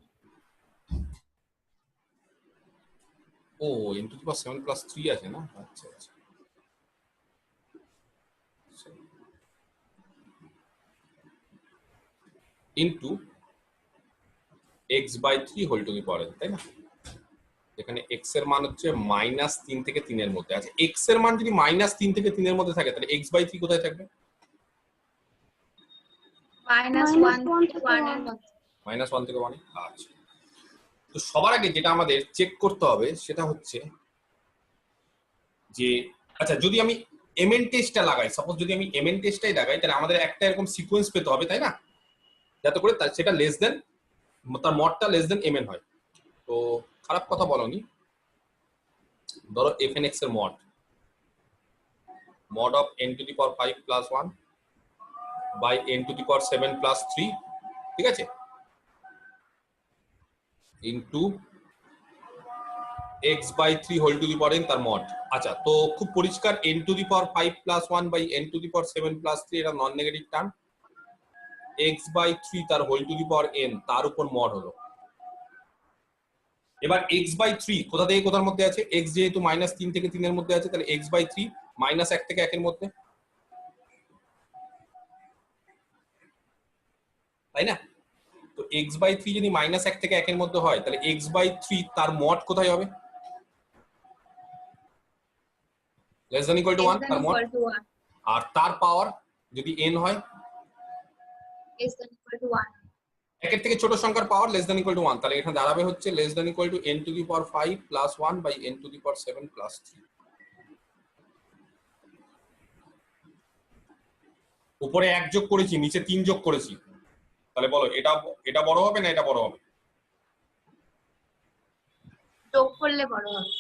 ও n to the power 7 plus 3 আছে না? আচ্ছা আচ্ছা, into x by 3 whole to the power n, তাই না? এখানে x এর মান হচ্ছে -3 থেকে 3 এর মধ্যে। আচ্ছা, x এর মান যদি -3 থেকে 3 এর মধ্যে থাকে, তাহলে x by 3 কোথায় থাকবে? -1 থেকে 1 এর মধ্যে। -1 থেকে 1। আচ্ছা, তো সবার আগে যেটা আমাদের চেক করতে হবে সেটা হচ্ছে যে, আচ্ছা যদি আমি mn টেস্টটা লাগাই, সাপোজ যদি আমি mn টেস্টটাই লাগাই, তাহলে আমাদের একটা এরকম সিকোয়েন্স পেতে হবে, তাই না? যাতে করে সেটা লেস দেন, তার মডটা লেস দেন mn হয়। তো খারাপ কথা বলনি, ধরো fnx এর mod of n to the power 5 plus 1 by n to the power 7 plus 3, ঠিক আছে, into x by 3 whole to the power n তার মড। আচ্ছা, তো খুব পরিষ্কার n to the power 5 plus 1 by n to the power 7 plus 3 এটা non negative term, x by 3 তার whole to the power n তার উপর মড হলো। এবার x by 3 কোথা থেকে কোথার মধ্যে আছে? x যেহেতু -3 থেকে 3 এর মধ্যে আছে, তাহলে x by 3 -1 থেকে 1 এর মধ্যে, তাই না? তো x by 3 যদি -1 থেকে 1 এর মধ্যে হয়, তাহলে x by 3 তার মড কোথায় হবে? লেস দ্যান ইকুয়াল টু 1 তার মড। আর তার পাওয়ার যদি n হয়, less than equal to 1। একের থেকে ছোট সংখ্যার পাওয়ার লেস দ্যান ইকুয়াল টু 1, তাহলে এখানে দাঁড়াবে হচ্ছে less than equal two n to the power 5 plus 1 by n to the power 7 plus 3। উপরে 1 যোগ করেছি, নিচে 3 যোগ করেছি, তাহলে বলো এটা বড় হবে না এটা বড় হবে? যোগ করলে বড় হবে।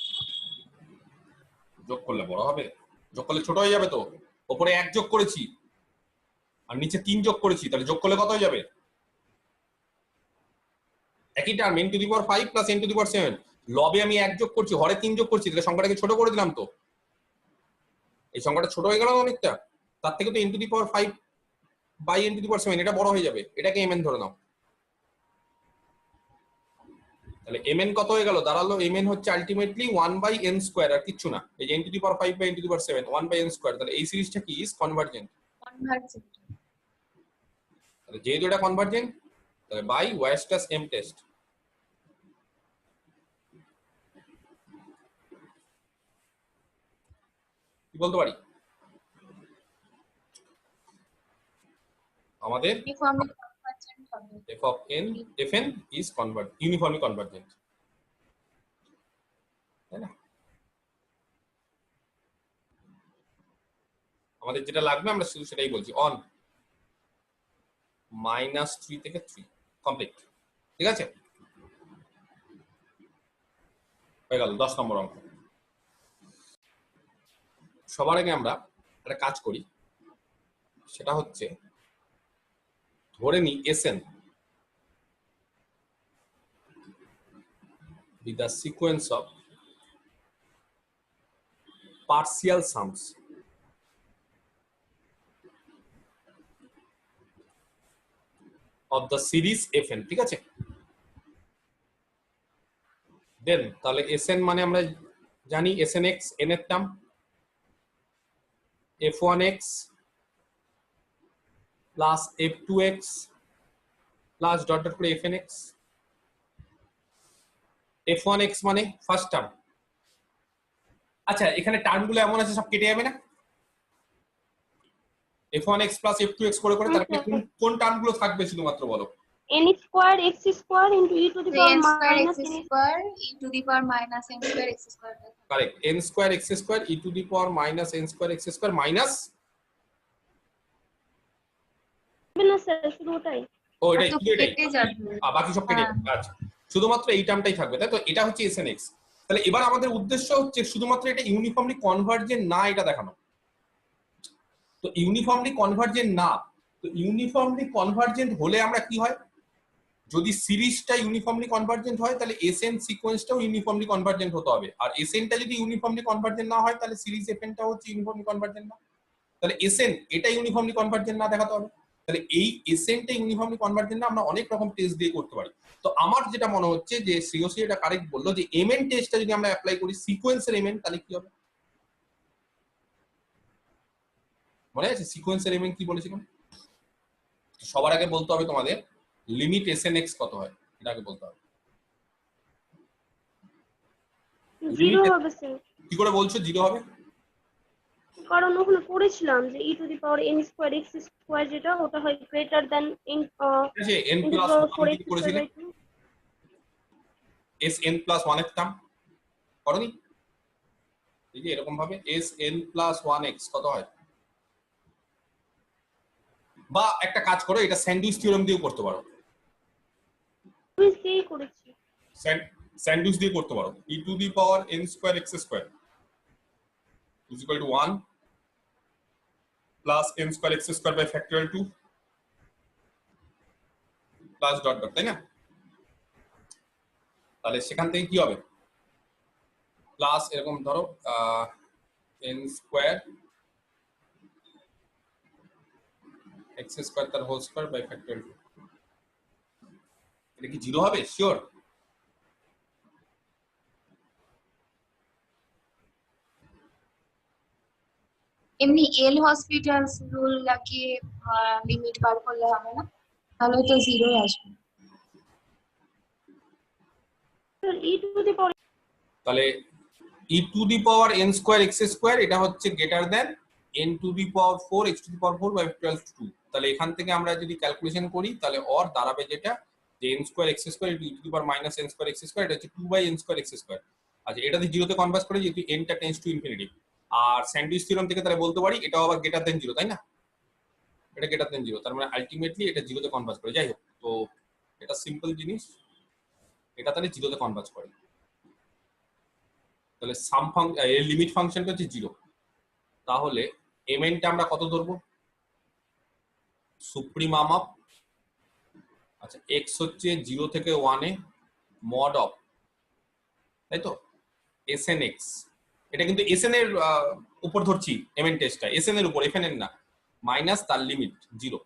যোগ করলে বড় হবে? যোগ করলে ছোট হয়ে যাবে তো। উপরে 1 যোগ করেছি আর নিচে 3 যোগ করেছি, তাহলে যোগ করলে কত হয়ে যাবে? একই term n to the power 5 plus n to the power 7। লবে আমি 1 যোগ করছি, হরে 3 যোগ করছি, তাহলে সংখ্যাটাকে ছোট করে দিলাম তো। এই সংখ্যাটা ছোট হয়ে গেল অনেকটা, তার থেকে তো n to the power 5 by n to the power 7 এটা বড় হয়ে যাবে, এটাকে mn ধরে নাও। তাহলে mn কত হয়ে গেল? দাঁড়ালো mn হচ্ছে আলটিমেটলি 1 by n স্কয়ার, আর কিছু না। এই যে n to the power 5 by n to the power 7 1 by n square, তাহলে এই সিরিজটা কি ইজ কনভার্জেন্ট। কনভার্জেন্ট। তাহলে যেহেতু এটা কনভার্জেন্ট, তাহলে বাই ওয়েস্টাস m টেস্ট। কি বলতে পারি? আমাদের ইউনিফর্মলি কনভার্জেন্ট হবে। f of n fn is uniformly convergent। তাই না? আমাদের যেটা লাগবে আমরা শুধু সেটাই বলছি, অন -3 থেকে 3 কমপ্লিট। ঠিক আছে, হয়ে গেল 10 নম্বর অঙ্ক। সবার আগে আমরা একটা কাজ করি, সেটা হচ্ছে ধরে নিই Sn with the sequence of partial sums of the series Fn। ঠিক আছে, দেন তাহলে Sn মানে আমরা জানি Snx n এর term, f1x plus f2x plus dot dot করে fnx। f1x মানে ফার্স্ট টার্ম। আচ্ছা, এখানে টার্মগুলো এমন আছে সব কেটে যাবে না? f1x প্লাস f2x করে করে তারপরে কোন টার্মগুলো থাকবে শুধুমাত্র বলো? n square x square into e to the power n square minus x n square e to the power minus n square x square। Correct, n square x square e to the power minus n square x square minus, না sir শুধু ওটাই। ও এটাই তো শুধু এটাই, কেটে যাবে। বাকি সব কেটে হ্যাঁ। যাবে। আচ্ছা, শুধুমাত্র এই টার্মটাই থাকবে, তাই তো? এটা হচ্ছে Snx। তাহলে এবার আমাদের উদ্দেশ্য হচ্ছে শুধুমাত্র এটা ইউনিফর্মলি কনভার্জেন্ট না এটা দেখানো। তো ইউনিফর্মলি কনভার্জেন্ট না, তো ইউনিফর্মলি কনভার্জেন্ট হলে আমরা কি হয়, যদি সিরিজটা ইউনিফর্মলি কনভার্জেন্ট হয় তাহলে Sn সিকোয়েন্সটাও ইউনিফর্মলি কনভার্জেন্ট হতে হবে। আর Snটা যদি ইউনিফর্মলি কনভার্জেন্ট না হয় তাহলে সিরিজ Fnটা হচ্ছে ইউনিফর্মলি কনভার্জেন্ট না। তাহলে Sn এটা ইউনিফর্মলি কনভার্জেন্ট না দেখাতে হবে। তাহলে এই Snটা ইউনিফর্মলি কনভার্জেন্ট না আমরা অনেক রকম টেস্ট দিয়ে করতে পারি। তো আমার যেটা মনে হচ্ছে যে শ্রেয়সী এটা কারেক্ট বললো যে mn টেস্টটা যদি আমরা অ্যাপ্লাই করি সিকোয়েন্সের mn, তাহলে কি হবে মনে আছে? সিকোয়েন্সের mn কি বলেছিলাম? সবার আগে বলতে হবে তোমাদের লিমিট Snx কত হয়, এটা আগে বলতে হবে। 0 হবে স্যার, কি করে বলছো 0 হবে? কারণ ওখানে করেছিলাম যে e to the power n square x square যেটা ওটা হয় গ্রেটার দ্যান n ঠিক আছে, n into the plus power 1 4x কি square করেছিলে? by 2। Sn প্লাস 1 এর টার্ম করনি? এই যে এরকম ভাবে Sn প্লাস 1x কত হয়? বা একটা কাজ করো, এটা স্যান্ডউইচ থিওরেম দিয়েও করতে পারো। আমি সেই করেছি। স্যান্ডউইচ দিয়ে করতে পারো, e to the power n square x square is equal to 1 plus n square x square by factorial 2 plus dot dot, তাই না? তাহলে সেখান থেকে কি হবে, প্লাস এরকম ধরো n স্কয়ার x স্কয়ার তার হোল স্কয়ার বাই ফ্যাক্টরিয়াল 2। এটা কি 0 হবে শিওর? এমনি এল হসপিটালস রুল লাগিয়ে লিমিট বার করলে হবে না? তাহলে তো 0 আসবে। Sir e to the power তাহলে e to the power n square x square এটা হচ্ছে greater than n to the power 4 x to the power 4 by 12 2। তাহলে এখান থেকে আমরা যদি ক্যালকুলেশন করি তাহলে অর দাঁড়াবে যেটা যে n square x square e to the power minus n square x square এটা হচ্ছে 2 by n square x square. আচ্ছা, এটাতে 0 তে কনভার্ট করে যেহেতু n টা টেন্ডস টু ইনফিনিটি, আর স্যান্ডউইচ থিওরেম থেকে তাহলে বলতে পারি এটাও আবার গ্রেটার দ্যান 0, তাই না? এটা গ্রেটার দ্যান 0, তার মানে আলটিমেটলি এটা 0 তে কনভার্ট করে। যাই হোক, তো এটা সিম্পল জিনিস, এটা তাহলে 0 তে কনভার্ট করে। তাহলে সাম ফাংশন এর লিমিট ফাংশনটা হচ্ছে 0। তাহলে mn টা আমরা কত ধরবো? সুপ্রিমাম অফ, আচ্ছা x হচ্ছে 0 থেকে 1 এ মড অফ, তাই তো Snx। এটা কিন্তু Sn এর উপর ধরছি mn টেস্টটা, Sn এর উপর, Fn এর না, মাইনাস তার লিমিট 0।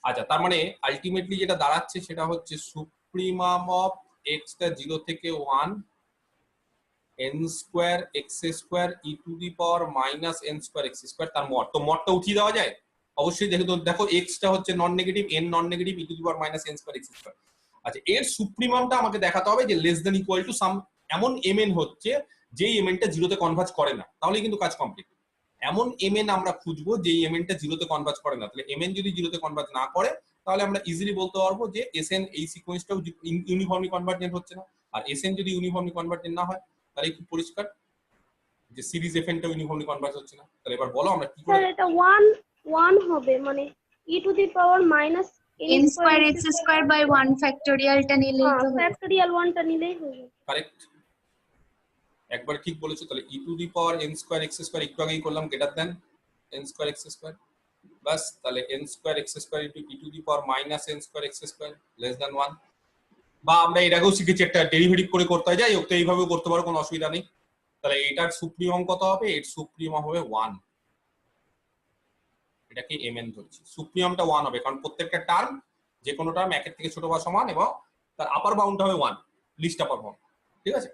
আচ্ছা, তার মানে আলটিমেটলি যেটা দাঁড়াচ্ছে সেটা হচ্ছে সুপ্রিমাম অফ x টা 0 থেকে 1 n square x square e to the power minus n square x square তার মড। তো মডটা উঠিয়ে দেওয়া যায় অবশ্যই। দেখো x টা হচ্ছে non negative, n non negative, e to the power minus n square x square. আচ্ছা, এর সুপ্রিমামটা আমাকে দেখাতে হবে যে less than equal to some এমন mn হচ্ছে যেই mn টা 0 তে কনভার্জ করে না, তাহলেই কিন্তু কাজ কমপ্লিট। এমন mn আমরা খুঁজবো যেই mn টা 0 তে কনভার্জ করে না। তাহলে mn যদি 0 তে কনভার্জ না করে তাহলে আমরা ইজিলি বলতে পারবো যে Sn এই সিকোয়েন্সটাও ইউনিফর্মলি কনভার্জেন্ট হচ্ছে না। আর Sn যদি ইউনিফর্মলি কনভার্জেন্ট না হয় তাহলে খুব পরিষ্কার যে সিরিজ এফএনটা ইউনিফর্মলি কনভার্জ হচ্ছে না। তাহলে এবার বলো আমরা কি স্যার করে। এটা 1 হবে, মানে e to the power minus n square x square by 1 ফ্যাক্টোরিয়ালটা নিলেই তো হয়ে ফ্যাক্টোরিয়াল 1টা নিলেই হবে। কারেক্ট, একবার ঠিক বলেছো। তাহলে e to the power n square x square একটু আগেই করলাম greater than n square x square, বাস। তাহলে n square x square into e to the power minus n square x square less than 1। বা আমরা এর আগেও শিখেছি একটা ডেরিভেটিভ করে করতে হয়, যাই হোক তো এইভাবেও করতে পারো, কোনো অসুবিধা নেই। তাহলে এটার সুপ্রিমম কত হবে, এর সুপ্রিমম হবে 1, এটাকে mn ধরছি। সুপ্রিমমটা 1 হবে কারণ প্রত্যেকটা টার্ম যে কোনো টার্ম একের থেকে ছোট বা সমান এবং তার আপার বাউন্ডটা হবে 1, লিস্ট আপার বাউন্ড, ঠিক আছে।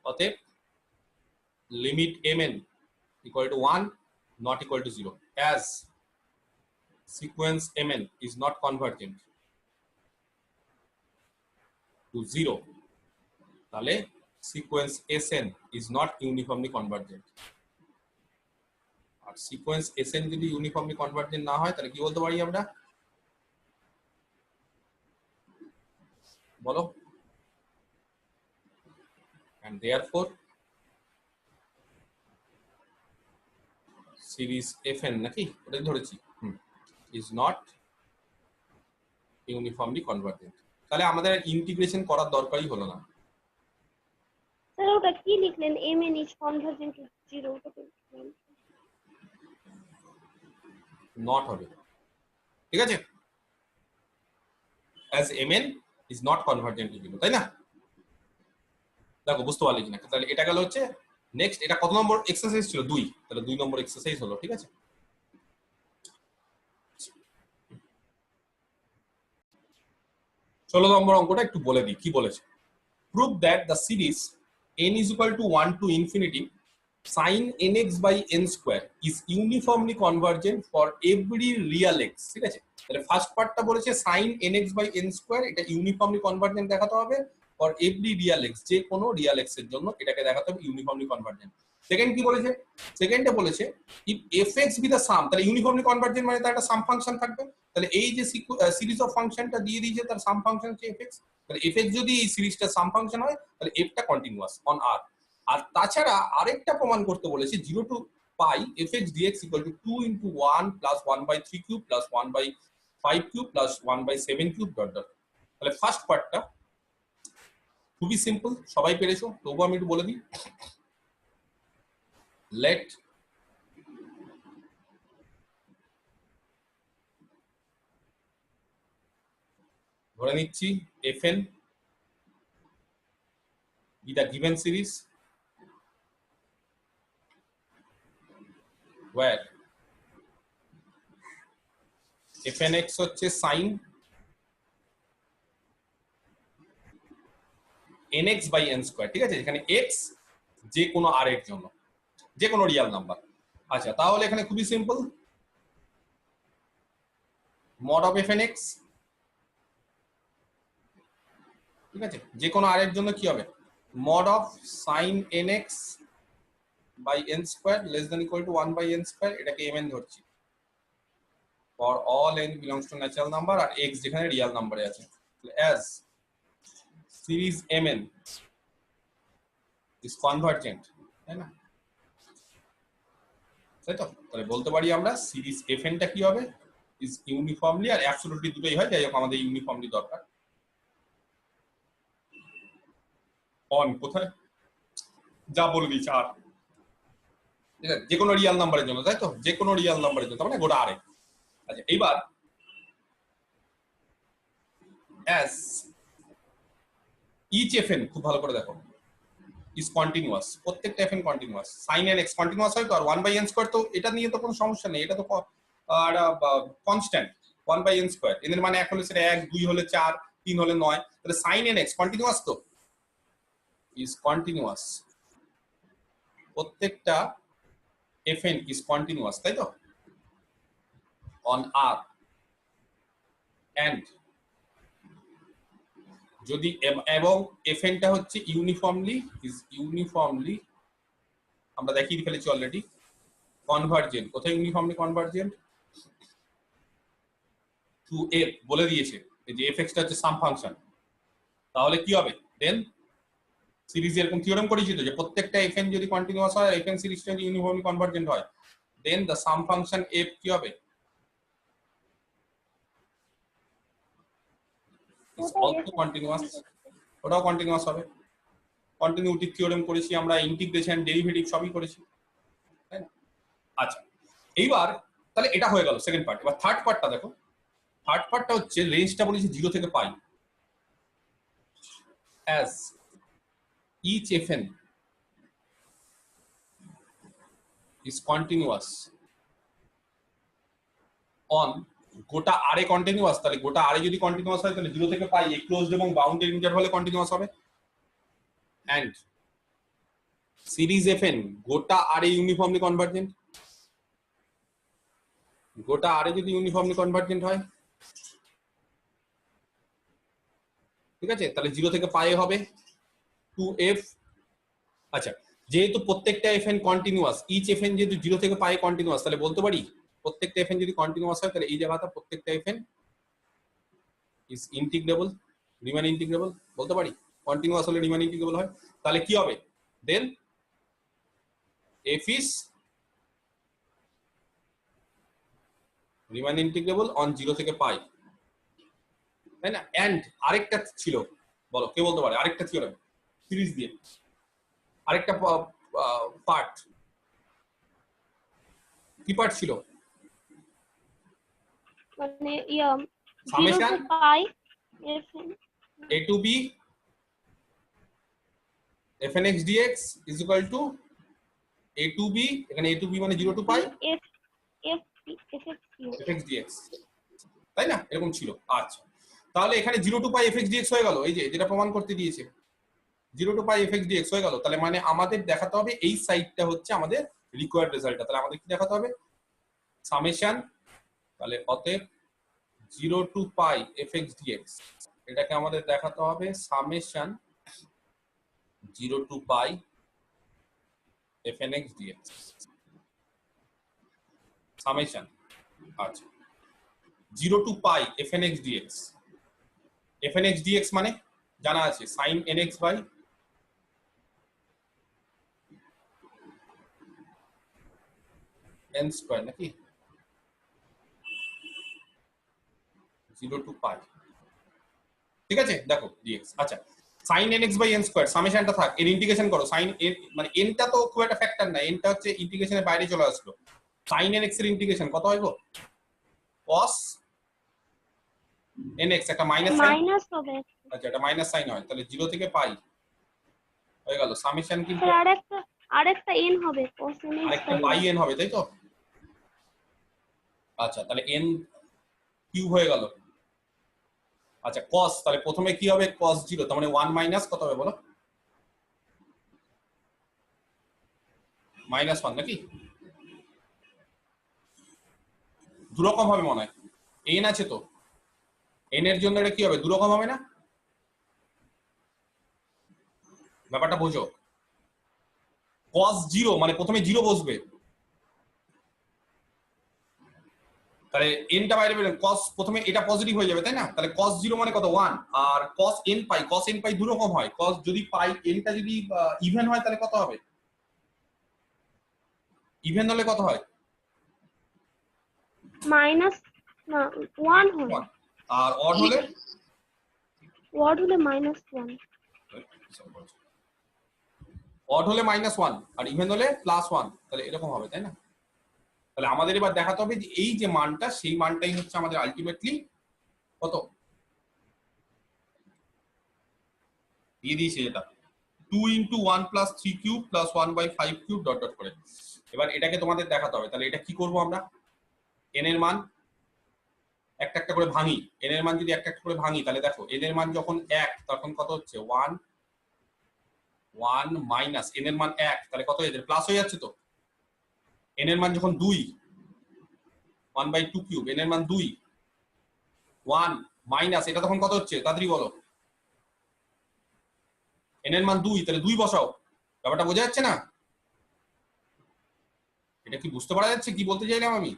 অতএব limit mn equal to 1 not equal to 0 as sequence mn is not convergent to 0, তাহলে sequence sn is not uniformly convergent। আর সিকোয়েন্স এসএন যদি ইউনিফর্মলি কনভার্জেন্ট না হয় তাহলে কি বলতে পারি আমরা, বলো। and therefore সিরিজ এফএন নাকি ওটাই ধরেছি is not uniformly convergent। তাহলে আমাদের ইন্টিগ্রেশন করার দরকারই হলো না। স্যার ওটা কি লিখলেন, mn is convergent to 0, ওটা তো নট হবে, ঠিক আছে, as mn is not convergent to 0, তাই না। দেখো বুঝতে পারলে কিনা। তাহলে এটা গেল হচ্ছে নেক্সট, এটা কত নম্বর এক্সারসাইজ ছিল, 2, তাহলে 2 নম্বর এক্সারসাইজ হলো, ঠিক আছে। 16 নম্বর অঙ্কটা একটু বলে দিই কি বলেছে। Prove that the series n is equal to 1 to infinity sin nx by n square is uniformly convergent for every real x, ঠিক আছে। তাহলে ফার্স্ট পার্টটা বলেছে sin nx by n square, এটা ইউনিফর্মলি কনভার্জেন্ট দেখাতে হবে ফর এভরি রিয়াল এক্স, যে কোনো রিয়াল এক্স এর জন্য এটাকে দেখাতে হবে ইউনিফর্মলি কনভার্জেন্ট। সেকেন্ড কি বলেছে, সেকেন্ডে বলেছে ইফ fx বি দ্য সাম, তাহলে ইউনিফর্মলি কনভার্জেন্ট মানে তার একটা সাম ফাংশন থাকবে। তাহলে এই যে সিরিজ অফ ফাংশনটা দিয়ে দিয়েছে তার সাম ফাংশন হচ্ছে fx, তাহলে fx যদি এই সিরিজটা সাম ফাংশন হয় তাহলে f টা কন্টিনিউয়াস অন r। আর তাছাড়া আরেকটা প্রমাণ করতে বলেছে 0 to pi fx dx equal to 2 into 1 plus 1 by 3 cube plus 1 by 5 cube plus 1 by 7 cube dot dot। তাহলে ফার্স্ট পার্টটা খুবই সিম্পল, সবাই পেরেছো, তবুও আমি একটু বলে দিই। লেট ধরে নিচ্ছি fn be the given series where fnx হচ্ছে sin nx by n square, ঠিক আছে। এখানে x যে কোনো r এর জন্য, যে কোনো রিয়াল নাম্বার। আচ্ছা তাহলে এখানে খুবই সিম্পল, mod of fnx, ঠিক আছে, যে কোনো r এর জন্য কি হবে, mod of sin nx by n square less than equal to 1 by n square, এটাকে mn ধরছি for all n belongs to natural number আর x যেখানে রিয়াল নাম্বারে আছে। as series mn is convergent, তাই না, তাই তো। তাহলে বলতে পারি আমরা সিরিজ fn টা কি হবে, is uniformly আর অ্যাবসলিউটলি দুটোই হয়, যাই হোক আমাদের ইউনিফর্মলি দরকার। অন কোথায় যা বলে দিচ্ছি আর, ঠিক আছে, যে কোনো রিয়াল নাম্বারের জন্য, তাই তো, যে কোনো রিয়াল নাম্বারের জন্য, মানে গোটা আরে। আচ্ছা এইবার as each fn, খুব ভালো করে দেখো, is continuous, প্রত্যেকটা fn continuous, sin nx continuous হয় তো, আর 1 by n স্কয়ার তো এটা নিয়ে তো কোনো সমস্যা নেই, এটা তো কনস্ট্যান্ট 1 by n স্কয়ার, এদের মানে 1 হলে সেটা 1, 2 হলে 4, 3 হলে 9, তাহলে sin nx কন্টিনিউয়াস তো, is continuous, প্রত্যেকটা fn is continuous, তাই তো, on r and যদি এবং fn টা হচ্ছে ইউনিফর্মলি আমরা দেখিয়ে ফেলেছি অলরেডি কনভার্জেন্ট, কোথায় ইউনিফর্মলি কনভার্জেন্ট টু f বলে দিয়েছে যে fx টা হচ্ছে সাম ফাংশন, তাহলে কি হবে দেন সিরিজ এরকম থিওরেম করেছি তো যে প্রত্যেকটা এফএন যদি কন্টিনিউয়াস হয় এফএন সিরিজটা যদি ইউনিফর্মলি কনভার্জেন্ট হয় দেন দ্য সাম ফাংশন এফ কি হবে ইজ অলসো কন্টিনিউয়াস, ওটাও কন্টিনিউয়াস হবে। কন্টিনিউটি থিওরেম করেছি আমরা, ইন্টিগ্রেশন ডেরিভেটিভ সবই করেছি, তাই না? আচ্ছা এইবার তাহলে এটা হয়ে গেল সেকেন্ড পার্ট। এবার থার্ড পার্টটা দেখো, থার্ড পার্টটা হচ্ছে রেঞ্জটা বলেছি 0 থেকে পাই as each fn is continuous on গোটা আরে কন্টিনিউয়াস, তাহলে গোটা আরে যদি কন্টিনিউয়াস হয় তাহলে 0 থেকে পাই এই ক্লোজড এবং বাউন্ডেড ইন্টারভালে কন্টিনিউয়াস হবে। এন্ড সিরিজ fn গোটা আরে ইউনিফর্মলি কনভার্জেন্ট, গোটা আরে যদি ইউনিফর্মলি কনভার্জেন্ট হয়, ঠিক আছে, তাহলে 0 থেকে পাই হবে 2f। আচ্ছা যেহেতু প্রত্যেকটা fn কন্টিনিউয়াস, ইচ fn যেহেতু 0 থেকে পাই কন্টিনিউয়াস, তাহলে বলতে পারি প্রত্যেকটা fn যদি কন্টিনিউয়াস হয় তাহলে এই জায়গাটা প্রত্যেকটা fn is integrable, Riman integrable বলতে পারি। কন্টিনিউয়াস হলে রিমান ইন্টিগ্রেবল হয়, তাহলে কি হবে দেন f is Riman integrable on 0 থেকে পাই, তাই না? এন্ড আরেকটা ছিল, বলো কে বলতে পারে আরেকটা থিওরেম সিরিজ দিয়ে, আরেকটা পার্ট, কি পার্ট ছিল? মানে 0 Summation to pi fn a to b fnx dx is equal to a to b, এখানে a to b মানে 0 to pi f f fx fx dx, তাই না? এরকম ছিল। আচ্ছা তাহলে এখানে 0 to pi fx dx হয়ে গেল, এই যে যেটা প্রমাণ করতে দিয়েছে 0 to pi fx dx হয়ে গেল। তাহলে মানে আমাদের দেখাতে হবে এই সাইডটা হচ্ছে আমাদের রিকোয়ার্ড রেজাল্টটা। তাহলে আমাদের কি দেখাতে হবে সামেশন, তাহলে অতএব 0 to pi fx dx এটাকে আমাদের দেখাতে হবে summation 0 to pi fnx dx summation. আচ্ছা 0 to pi fnx dx, fnx dx মানে জানা আছে sin nx by n square নাকি 0 to pi, ঠিক আছে দেখো dx। আচ্ছা sin nx by n square সামেশনটা থাক, এর ইন্টিগ্রেশন করো sin n, মানে n টা তো খুব একটা ফ্যাক্টর না, n টা হচ্ছে ইন্টিগ্রেশনের বাইরে চলে আসলো। sin nx এর ইন্টিগ্রেশন কত হয় গো cos nx, একটা মাইনাস সাইন, মাইনাস হবে। আচ্ছা এটা মাইনাস সাইন হয়, তাহলে 0 থেকে পাই হয়ে গেল সামেশন, কিন্তু স্যার আরেকটা n হবে cos nx আরেকটা পাই n হবে তাই তো। আচ্ছা তাহলে n কিউব হয়ে গেল। আচ্ছা cos, তাহলে প্রথমে কি হবে cos 0, তার মানে 1 মাইনাস কত হবে বলো -1 নাকি, দুরকম হবে মনে হয়, n আছে তো n এর জন্য এটা কি হবে দুরকম হবে না, ব্যাপারটা বোঝো। cos 0 মানে প্রথমে 0 বসবে, তাহলে n টা বাইরে বেরোবে, cos প্রথমে এটা পজিটিভ হয়ে যাবে তাই না, তাহলে cos 0 মানে কত 1, আর cos n পাই দুরকম হয়, cos যদি পাই n টা যদি ইভেন হয় তাহলে কত হবে, ইভেন হলে কত হয় মাইনাস না 1 হবে, 1, আর অড হলে ওয়ার্ড হলে -1। অড হলে -1 আর ইভেন হলে +1, তাহলে এরকম হবে তাই না। তাহলে আমাদের এবার দেখাতে হবে যে এই যে মানটা সেই মানটাই হচ্ছে আমাদের আলটিমেটলি কত দিয়ে দিয়েছে, যেটা 2 × 1 + 3 কিউব + 1/5 কিউব ডট ডট করে। এবার এটাকে তোমাদের দেখাতে হবে, তাহলে এটা কি করব আমরা n এর মান একটা একটা করে ভাঙি, n এর মান যদি একটা একটা করে ভাঙি তাহলে দেখো n এর মান যখন 1 তখন কত হচ্ছে 1 1 মাইনাস n এর মান 1 তাহলে কত হয়ে যাচ্ছে প্লাস হয়ে যাচ্ছে তো, n এর মান যখন 2 1/2 কিউব, n এর মান 2 1 মাইনাস এটা তখন কত হচ্ছে তাড়াতাড়ি বলো, n এর মান 2 তাহলে 2 বসাও, ব্যাপারটা বোঝা যাচ্ছে না, এটা কি বুঝতে পারা যাচ্ছে কি বলতে চাইলাম আমি।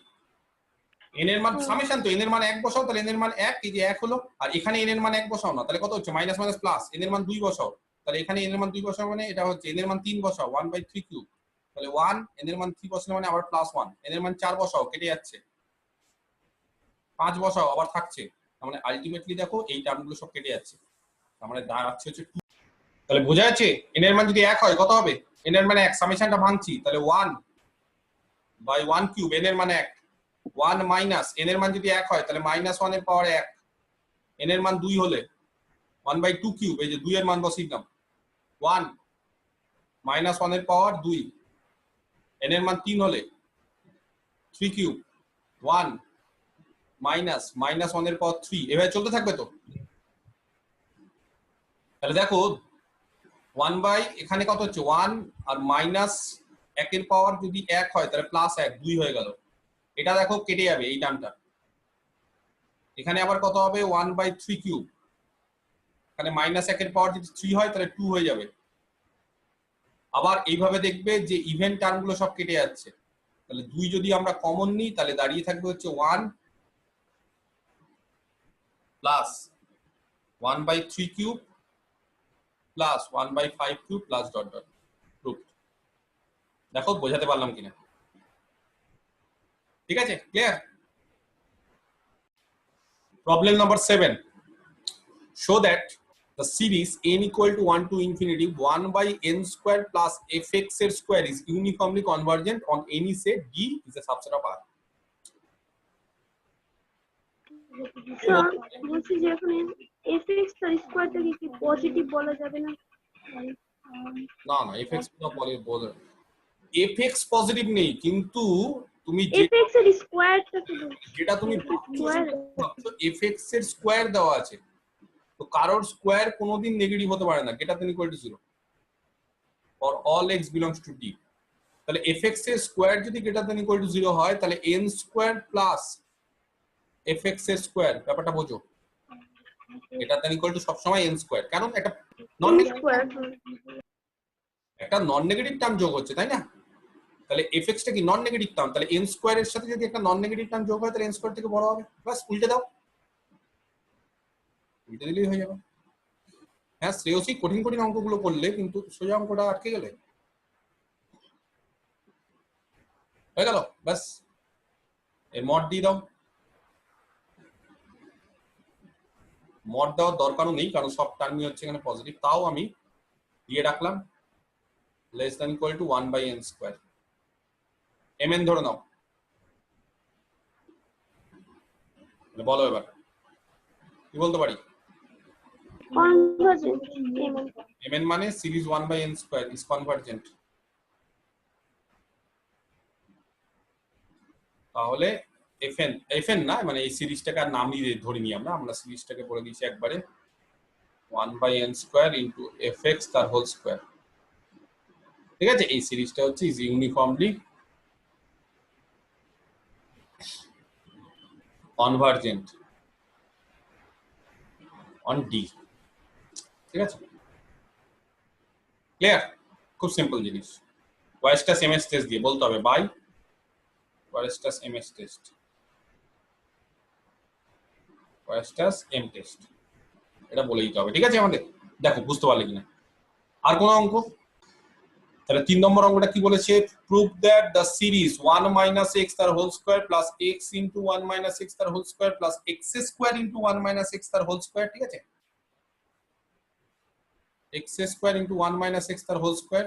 n এর মান সামেশন তো n এর মান 1 বসাও, তাহলে n এর মান 1, এই যে 1 হলো, আর এখানে n এর মান 1 বসাও না, তাহলে কত হচ্ছে মাইনাস মাইনাস প্লাস, n এর মান 2 বসাও তাহলে এখানে n এর মান 2 বসাও মানে এটা হচ্ছে n এর মান 3 বসাও 1/3 কিউব, তাহলে 1 n এর মান 3 বসালে মানে আবার +1, n এর মান 4 বসাও কেটে যাচ্ছে, 5 বসাও আবার থাকছে, তার মানে আলটিমেটলি দেখো এই টার্মগুলো সব কেটে যাচ্ছে, তার মানে দাঁড়াচ্ছে হচ্ছে 2। তাহলে বোঝা যাচ্ছে n এর মান যদি 1 হয় কত হবে, n এর মান 1, সামেশনটা ভাঙছি, তাহলে 1/1 কিউব n এর মান 1, 1 মাইনাস n এর মান যদি 1 হয় তাহলে -1 এর পাওয়ার 1, n এর মান 2 হলে 1/2 কিউব, এই যে 2 এর মান বসিয়ে দিলাম, 1 -1 এর পাওয়ার 2, n এর মান 3 হলে 3 কিউব, 1 -1 এর পাওয়ার 3, এভাবে চলতে থাকবে তো। তাহলে দেখো 1 বাই এখানে কত হচ্ছে 1 আর -1 এর পাওয়ার যদি 1 হয় তাহলে +1 2 হয়ে গেল, এটা দেখো কেটে যাবে এই টার্মটা, এখানে আবার কত হবে 1/3 কিউব, এখানে -1 এর পাওয়ার যদি 3 হয় তাহলে 2 হয়ে যাবে, আবার এইভাবে দেখবে যে ইভেন টার্মগুলো সব কেটে যাচ্ছে, তাহলে 2 যদি আমরা কমন নিই তাহলে দাঁড়িয়ে থাকবে হচ্ছে 1 plus 1/3 cube plus 1/5 cube plus dot dot root. দেখো বোঝাতে পারলাম কিনা, ঠিক আছে, clear. Problem number 7, show that the series n equal to 1 to infinity 1/n square plus fx এর square is uniformly convergent on any set D is a subset of R. Sir বলছি যে এখানে fx তার স্কয়ারটাকে কি positive বলা যাবে না? না না fx না বলে fx পজিটিভ নেই, কিন্তু তুমি fx এর স্কয়ারটাকে বলছি, যেটা তুমি স্কয়ার fx এর স্কয়ার দেওয়া আছে, তো কারোর স্কয়ার কোনোদিন নেগেটিভ হতে পারে না, greater than equal to 0 for all x belongs to D। তাহলে fx এর স্কয়ার যদি গ্রেটার দ্যান ইকুয়াল টু 0 হয় তাহলে n স্কয়ার প্লাস fx এর স্কয়ার, ব্যাপারটা বোঝো, গ্রেটার দ্যান ইকুয়াল টু সব সময় n স্কয়ার, কারণ একটা নন স্কয়ার নেগেটিভ টার্ম যোগ হচ্ছে, তাই না? তাহলে fx টা কি নন নেগেটিভ টার্ম, তাহলে n স্কয়ার এর সাথে যদি একটা নন নেগেটিভ টার্ম যোগ হয় তাহলে n স্কয়ার থেকে বড় হবে, বাস উল্টে দাও, উল্টে দিলেই হয়ে যাবে। হ্যাঁ শ্রেয়সী কঠিন কঠিন অঙ্কগুলো করলে কিন্তু সোজা অঙ্কটা আটকে গেলে হয়ে গেল, বাস এর মড দিয়ে দাও, মড দেওয়ার দরকারও নেই কারণ সব টার্মই হচ্ছে এখানে পজিটিভ, তাও আমি দিয়ে রাখলাম less than equal two 1/n square, mn ধরে নাও, বলো এবার কি বলতে পারি, কনভার্জেন্ট mn মানে series 1/n square is convergent, তাহলে fn না মানে এই সিরিজটাকে আর নামই ধরিনি আমরা সিরিজটাকে বলে দিয়েছি একবারে 1/n স্কয়ার ইনটু fx তার হোল স্কয়ার, ঠিক আছে, এই সিরিজটা হচ্ছে is uniformly convergent on D, ঠিক আছে, ক্লিয়ার, খুব সিম্পল জিনিস, ওয়াইস্টাস এমএস টেস্ট দিয়ে বলতে হবে by Weierstrass MS test, Weierstrass M test, এটা বলে দিতে হবে, ঠিক আছে আমাদের। দেখো বুঝতে পারলে কিনা, আর কোন অঙ্ক, তাহলে 3 নম্বর অঙ্কটা কি বলেছে, prove that the series 1 - x তার whole square plus x into 1 - x তার whole square plus x square into 1 - x তার হোল স্কয়ার, ঠিক আছে, x স্কয়ার ইনটু 1 - x তার whole square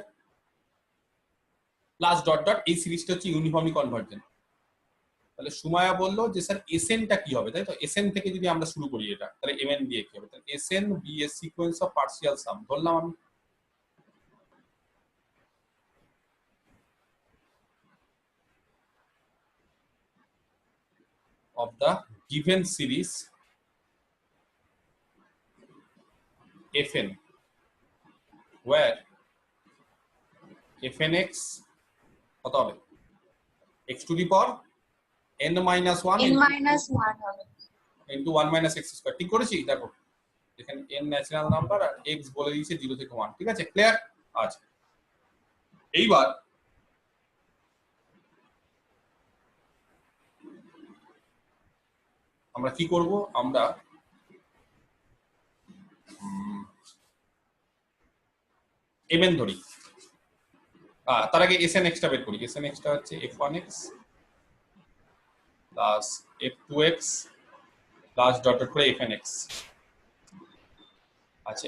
plus dot dot, এই সিরিজটা হচ্ছে ইউনিফর্মলি কনভার্জেন্ট। তাহলে সুমায়া বললো যে স্যার এসএন টা কি হবে, তাই তো, এসএন থেকে যদি আমরা শুরু করি এটা তাহলে এমএন দিয়ে কি হবে, তাহলে SN be a sequence of partial sum ধরলাম আমি, of the given series fn where fnx কত হবে x to the power n - 1 n minus 1 হবে into 1 - x স্কয়ার, ঠিক করেছি, দেখো এখানে n ন্যাচারাল নাম্বার আর x বলে দিয়েছে 0 থেকে 1, ঠিক আছে, ক্লিয়ার। আচ্ছা এইবার আমরা কি করব, আমরা mn ধরি, তার আগে snx টা বের করি। snx টা হচ্ছে f1x plus f2x plus dot dot করে fnx। আচ্ছা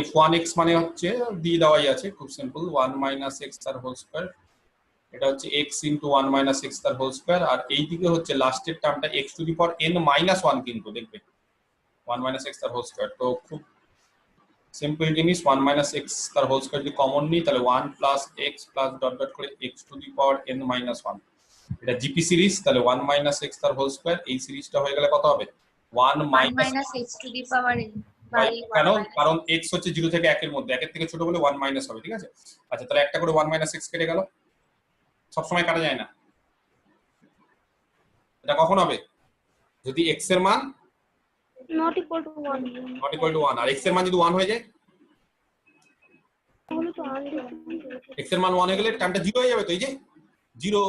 f1x মানে হচ্ছে দিয়ে দেওয়াই আছে, খুব সিম্পল, 1 মাইনাস x তার হোল স্কয়ার, এটা হচ্ছে x ইনটু 1 মাইনাস x তার হোল স্কয়ার, আর এই দিকে হচ্ছে লাস্টের টার্মটা x to the power n minus 1, কিন্তু দেখবে 1 মাইনাস x তার হোল স্কয়ার। তো খুব সিম্পল জিনিস, 1 মাইনাস x তার হোল স্কয়ার যদি কমন নিই তাহলে 1 plus x plus dot dot করে x to the power n minus 1, এটা জিপি সিরিজ, তাহলে 1 মাইনাস x তার হোল স্কয়ার, এই সিরিজটা হয়ে গেলে কত হবে 1 minus x to the power n by কেন, কারণ x হচ্ছে 0 থেকে 1 এর মধ্যে, 1 এর থেকে ছোট বলে 1 মাইনাস হবে, ঠিক আছে। আচ্ছা তাহলে একটা করে 1 মাইনাস x কেটে গেল, সব সময় কাটা যায় না, এটা কখন হবে যদি x এর মান not equal to 1 not equal to 1, আর x এর মান যদি 1 হয়ে যায়, তাহলে তো আনডিফাইন্ড। x এর মান 1 হয়ে গেলে টার্মটা 0 হয়ে যাবে, তো এই যে 0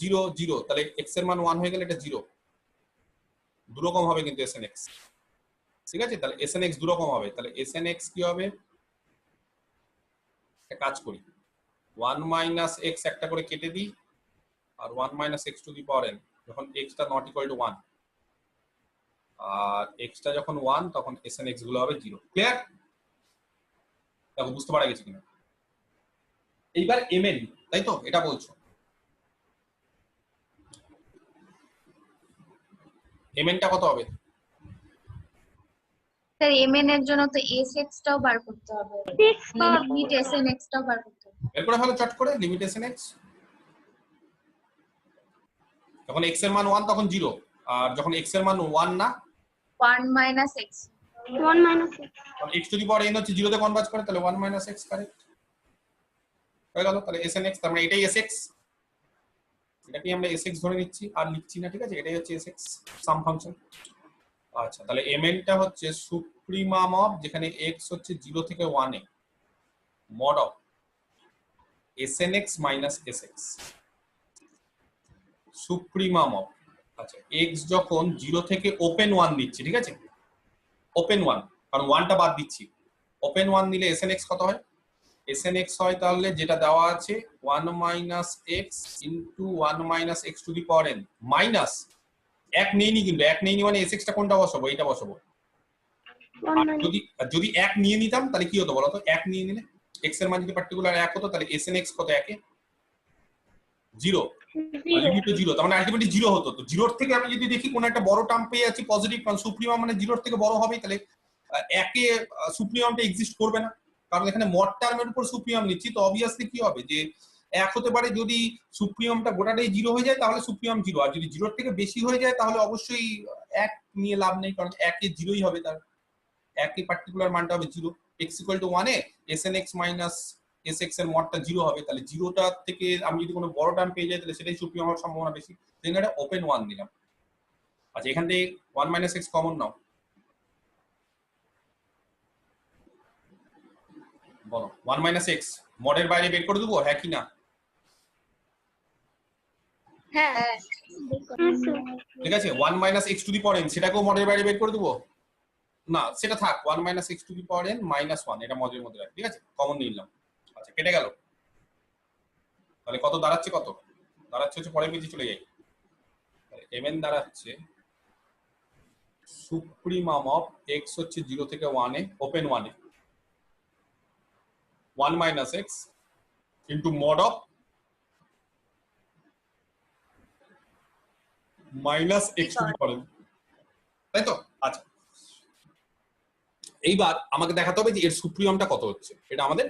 0 0, তাহলে x এর মান 1 হয়ে গেলে এটা 0, দুরকম হবে কিন্তু snx, ঠিক আছে। তাহলে snx দুরকম হবে, তাহলে snx কি হবে, একটা কাজ করি, 1 মাইনাস x একটা করে কেটে দিই, আর 1 minus x to the power n, যখন x টা নট ইকুয়াল টু 1 আর x টা যখন 1 তখন snx গুলো হবে 0। ক্লিয়ার? দেখো বুঝতে পারা গেছে কিনা। এইবার mn, তাই তো, এটা বলছো mn টা কত হবে? স্যার mn এর জন্য তো sx টাও বার করতে হবে, লিমিট snx টাও বার করতে হবে। এরপরে হলো চট করে লিমিট snx, যখন x এর মান 1 তখন 0, আর যখন x এর মান 1 না 1 মাইনাস x 1 মাইনাস x তখন x to the power n হচ্ছে 0 তে কনভার্জ করে, তাহলে 1 মাইনাস x কারেক্ট হয়ে গেল। তাহলে snx, তার মানে এটাই sx, এটাকে আমরা sx ধরে নিচ্ছি আর লিখছি না, ঠিক আছে, এটাই হচ্ছে sx সাম ফাংশন। আচ্ছা তাহলে mn টা হচ্ছে সুপ্রিমাম অফ, যেখানে x হচ্ছে 0 থেকে 1 এ, mod of snx minus sx, supremum of. আচ্ছা x যখন 0 থেকে ওপেন 1 দিচ্ছি, ঠিক আছে, ওপেন 1, কারণ 1 টা বাদ দিচ্ছি, ওপেন 1 দিলে snx কত হয়, snx হয় তাহলে যেটা দেওয়া আছে 1 minus x into 1 minus x to the power n minus, এক নেইনি কিন্তু, এক নেইনি মানে sx টা কোনটা বসাবো, এইটা বসাবো। আর যদি এক নিয়ে নিতাম তাহলে কি হতো বলো তো, এক নিয়ে নিলে x এর মান যদি পার্টিকুলার 1 হতো তাহলে snx কত, 1 এ 0, লিমিট টু 0, তার মানে আলটিমেটলি 0 হতো। তো 0 এর থেকে আমি যদি দেখি কোন একটা বড় টার্ম পেয়ে যাচ্ছি পজিটিভ, কারণ সুপ্রিমাম মানে 0 এর থেকে বড় হবেই, তাহলে 1 এ সুপ্রিমামটা এক্সিস্ট করবে না, কারণ এখানে মড টার্মের উপর সুপ্রিমাম নিচ্ছি, তো অবভিয়াসলি কি হবে যে 1 হতে পারে, যদি সুপ্রিমামটা গোটাটাই 0 হয়ে যায় তাহলে সুপ্রিমাম 0, আর যদি 0 এর থেকে বেশি হয়ে যায় তাহলে অবশ্যই 1 নিয়ে লাভ নেই, কারণ 1 এ 0ই হবে, তার 1 এ পার্টিকুলার মানটা হবে 0, x equal to 1 A snx minus sx এর মডটা 0 হবে, তাহলে 0টা থেকে আমি যদি কোনো বড় টার্ম পেয়ে যাই তাহলে সেটাই সুপ্রিম হওয়ার সম্ভাবনা বেশি, তাই এটা ওপেন 1 দিলাম। আচ্ছা এখান থেকে 1 মাইনাস x কমন নাও, বলো 1 মাইনাস x মডের বাইরে বের করে দেবো, হ্যাঁ কি না? হ্যাঁ ঠিক আছে, 1 minus x to the power n সেটাকেও মডের বাইরে বের করে দেবো, না সেটা থাক, 1 minus x to the power n minus 1 এটা মডের মধ্যে রাখ, ঠিক আছে, কমন নিলাম। আচ্ছা কেটে গেল, তাহলে কত দাঁড়াচ্ছে, কত দাঁড়াচ্ছে হচ্ছে, পরের পেজে চলে যাই, mn দাঁড়াচ্ছে সুপ্রিমাম অফ x হচ্ছে 0 থেকে 1 এ, ওপেন 1 এ 1 minus x into mod of minus x to the power n, তাই তো। আচ্ছা এইবার আমাকে দেখাতে হবে যে এর সুপ্রিমামটা কত হচ্ছে, এটা আমাদের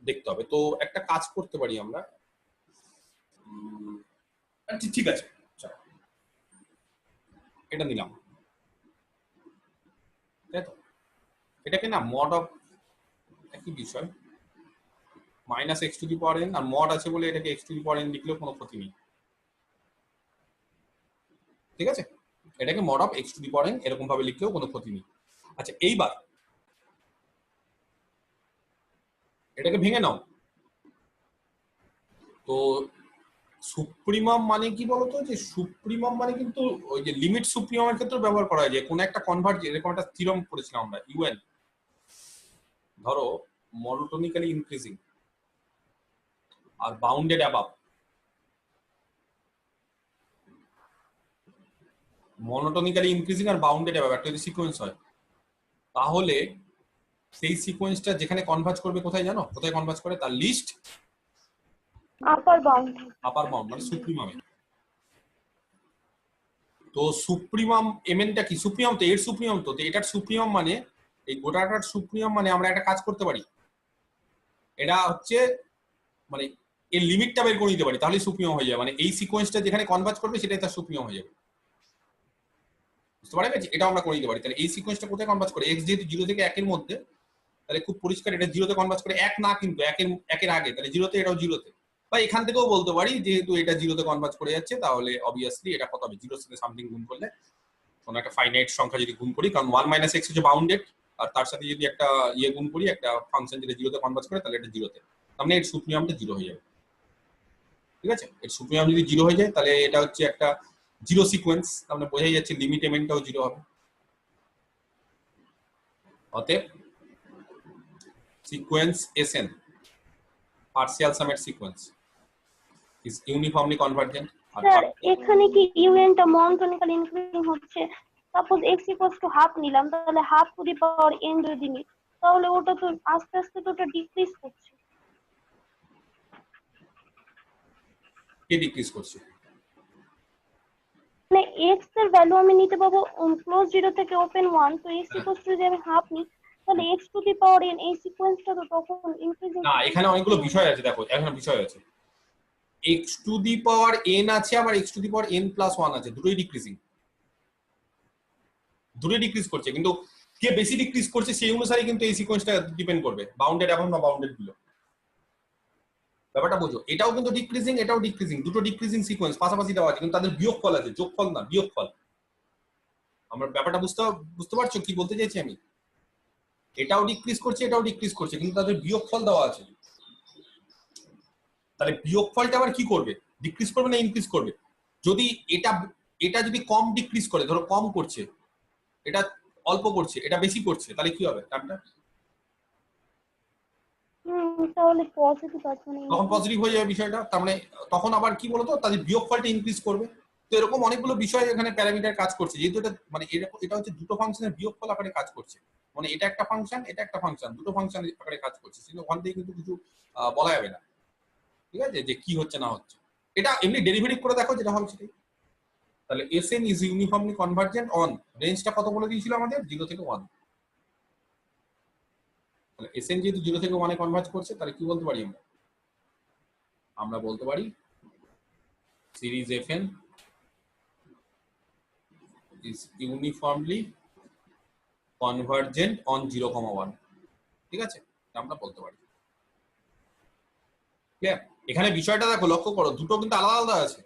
দেখতে হবে। তো একটা কাজ করতে পারি আমরা, ঠিক আছে চলো এটা নিলাম, তাই তো, এটাকে না মড অফ একই বিষয় minus x to the power n, আর মড আছে বলে এটাকে x to the power n লিখলেও কোনো ক্ষতি নেই, ঠিক আছে, এটাকে mod of x to the power n এরকম ভাবে লিখলেও কোনো ক্ষতি নেই। আচ্ছা এইবার এটাকে ভেঙে নাও, তো সুপ্রিমাম মানে কি বলতো, যে সুপ্রিমাম মানে কিন্তু ওই যে লিমিট সুপ্রিমামের ক্ষেত্রে ব্যবহার করা হয়, যে কোন একটা কনভার্জ, এরকম একটা থিওরেম পড়েছিলাম আমরা, ইউএন, ধরো monotonically increasing আর bounded above, monotonically increasing আর bounded above একটা যদি সিকোয়েন্স হয়, তাহলে সেই সিকোয়েন্সটা যেখানে কনভার্জ করবে কোথায় জানো? কোথায় কনভার্জ করে? তার লিস্ট আপার বাউন্ড। আপার বাউন্ড মানে সুপ্রিমামে। তো সুপ্রিমাম এমএনটা কি? সুপ্রিমাম তো এর সুপ্রিমাম, তো এটার সুপ্রিমাম মানে এই গোটাটার সুপ্রিমাম মানে আমরা একটা কাজ করতে পারি, এটা হচ্ছে মানে এর লিমিটটা বের করে নিতে পারি, তাহলে সুপ্রিমাম হয়ে যাবে। মানে এই সিকোয়েন্সটা যেখানে কনভার্জ করবে সেটাই তার সুপ্রিমাম হয়ে যাবে। বুঝতে পারা গেছে? এটা আমরা করে নিতে পারি। তাহলে এই সিকোয়েন্সটা কোথায় কনভার্জ করে? এক্স যেহেতু 0 থেকে 1 এর মধ্যে, তাহলে খুব পরিষ্কার এটা 0 তে কনভার্জ করে, 1 না কিন্তু 1 এর আগে, তাহলে 0 তে এটাও 0 তে। বা এখান থেকেও বলতে পারি যেহেতু এটা 0 তে কনভার্জ করে যাচ্ছে, তাহলে অবভিয়াসলি এটা কত হবে? 0 সাথে সামথিং গুণ করলে, কোন একটা ফাইনাইট সংখ্যা যদি গুণ করি, কারণ 1 - x হচ্ছে বাউন্ডেড, আর তার সাথে যদি একটা ইয়ে গুণ করি, একটা ফাংশন যেটা 0 তে কনভার্জ করে, তাহলে এটা 0 তে, তার মানে এর সুপ্রিমামটা 0 হয়ে যাবে। ঠিক আছে? এর সুপ্রিমাম যদি 0 হয়ে যায়, তাহলে এটা হচ্ছে একটা 0 সিকোয়েন্স, তার মানে বোঝাই যাচ্ছে লিমিট এমএনটাও 0 হবে। অতএব sequence SN partial সামেট sequence is uniformly convergent। Sir এখানে কি ইউএনটা মনোটোনিক্যালি ইনক্রিজিং হচ্ছে? Suppose x equals to half নিলাম, তাহলে have to the power n যদি নিই, তাহলে ওটা তো আস্তে আস্তে তো ওটা ডিক্রিজ করছে। কে ডিক্রিজ করছে? মানে x এর ভ্যালু আমি নিতে পাবো ক্লোজ 0 থেকে ওপেন 1, তো x ইকুয়ালস টু যদি আমি হাফ নিই, তাহলে x to the power n এই সিকোয়েন্সটা তো তখন ইনক্রিজিং। না, এখানে অনেকগুলো বিষয় আছে, দেখো এখানে বিষয় আছে, x to the power n আছে, আবার x to the power n plus 1 আছে, দুটোই ডিক্রিজিং, দুটোই ডিক্রিজ করছে, কিন্তু কে বেশি ডিক্রিজ করছে সেই অনুসারে কিন্তু এই সিকোয়েন্সটা ডিপেন্ড করবে, বাউন্ডেড এবং না বাউন্ডেড গুলো। ব্যাপারটা বুঝো, এটাও কিন্তু ডিক্রিজিং, এটাও ডিক্রিজিং, দুটো ডিক্রিজিং সিকোয়েন্স পাশাপাশি দেওয়া আছে, কিন্তু তাদের বিয়োগফল আছে, যোগফল না, বিয়োগফল। আমরা ব্যাপারটা বুঝতে পারছো কি বলতে চাইছি আমি? এটাও ডিক্রিজ করছে, এটাও ডিক্রিজ করছে, কিন্তু তাদের বিয়োগফল দেওয়া আছে। তাহলে বিয়োগফলটা আবার কি করবে? ডিক্রিজ করবে না ইনক্রিজ করবে? যদি এটা যদি কম ডিক্রিজ করে, ধরো কম করছে, এটা অল্প করছে, এটা বেশি করছে, তাহলে কি হবে টার্মটা? তাহলে পজিটিভ আছে, মানে তখন পজিটিভ হয়ে যাবে বিষয়টা। তার মানে তখন আবার কি বলতো, তাদের বিয়োগফলটা ইনক্রিজ করবে। তো এরকম অনেকগুলো বিষয় এখানে প্যারামিটার কাজ করছে, যেহেতু এটা মানে এটা হচ্ছে দুটো ফাংশনের বিয়োগফল আকারে কাজ করছে, মানে এটা একটা ফাংশন, এটা একটা ফাংশন, দুটো ফাংশন আকারে কাজ করছে, কিন্তু ওখান থেকে কিন্তু কিছু বলা যাবে না, ঠিক আছে, যে কি হচ্ছে না হচ্ছে। এটা এমনি ডেরিভেটিভ করে দেখো যেটা হবে সেটাই। তাহলে SN is uniformly convergent on, রেঞ্জটা কত বলে দিয়েছিল আমাদের? 0 থেকে 1। তাহলে SN যেহেতু 0 থেকে 1 এ কনভার্জ করছে, তাহলে কি বলতে পারি আমরা বলতে পারি series FN is uniformly convergent on 0, 1। ঠিক আছে, আমরা বলতে পারি। ক্লিয়ার? এখানে বিষয়টা দেখো, লক্ষ্য করো, দুটো কিন্তু আলাদা আলাদা আছে।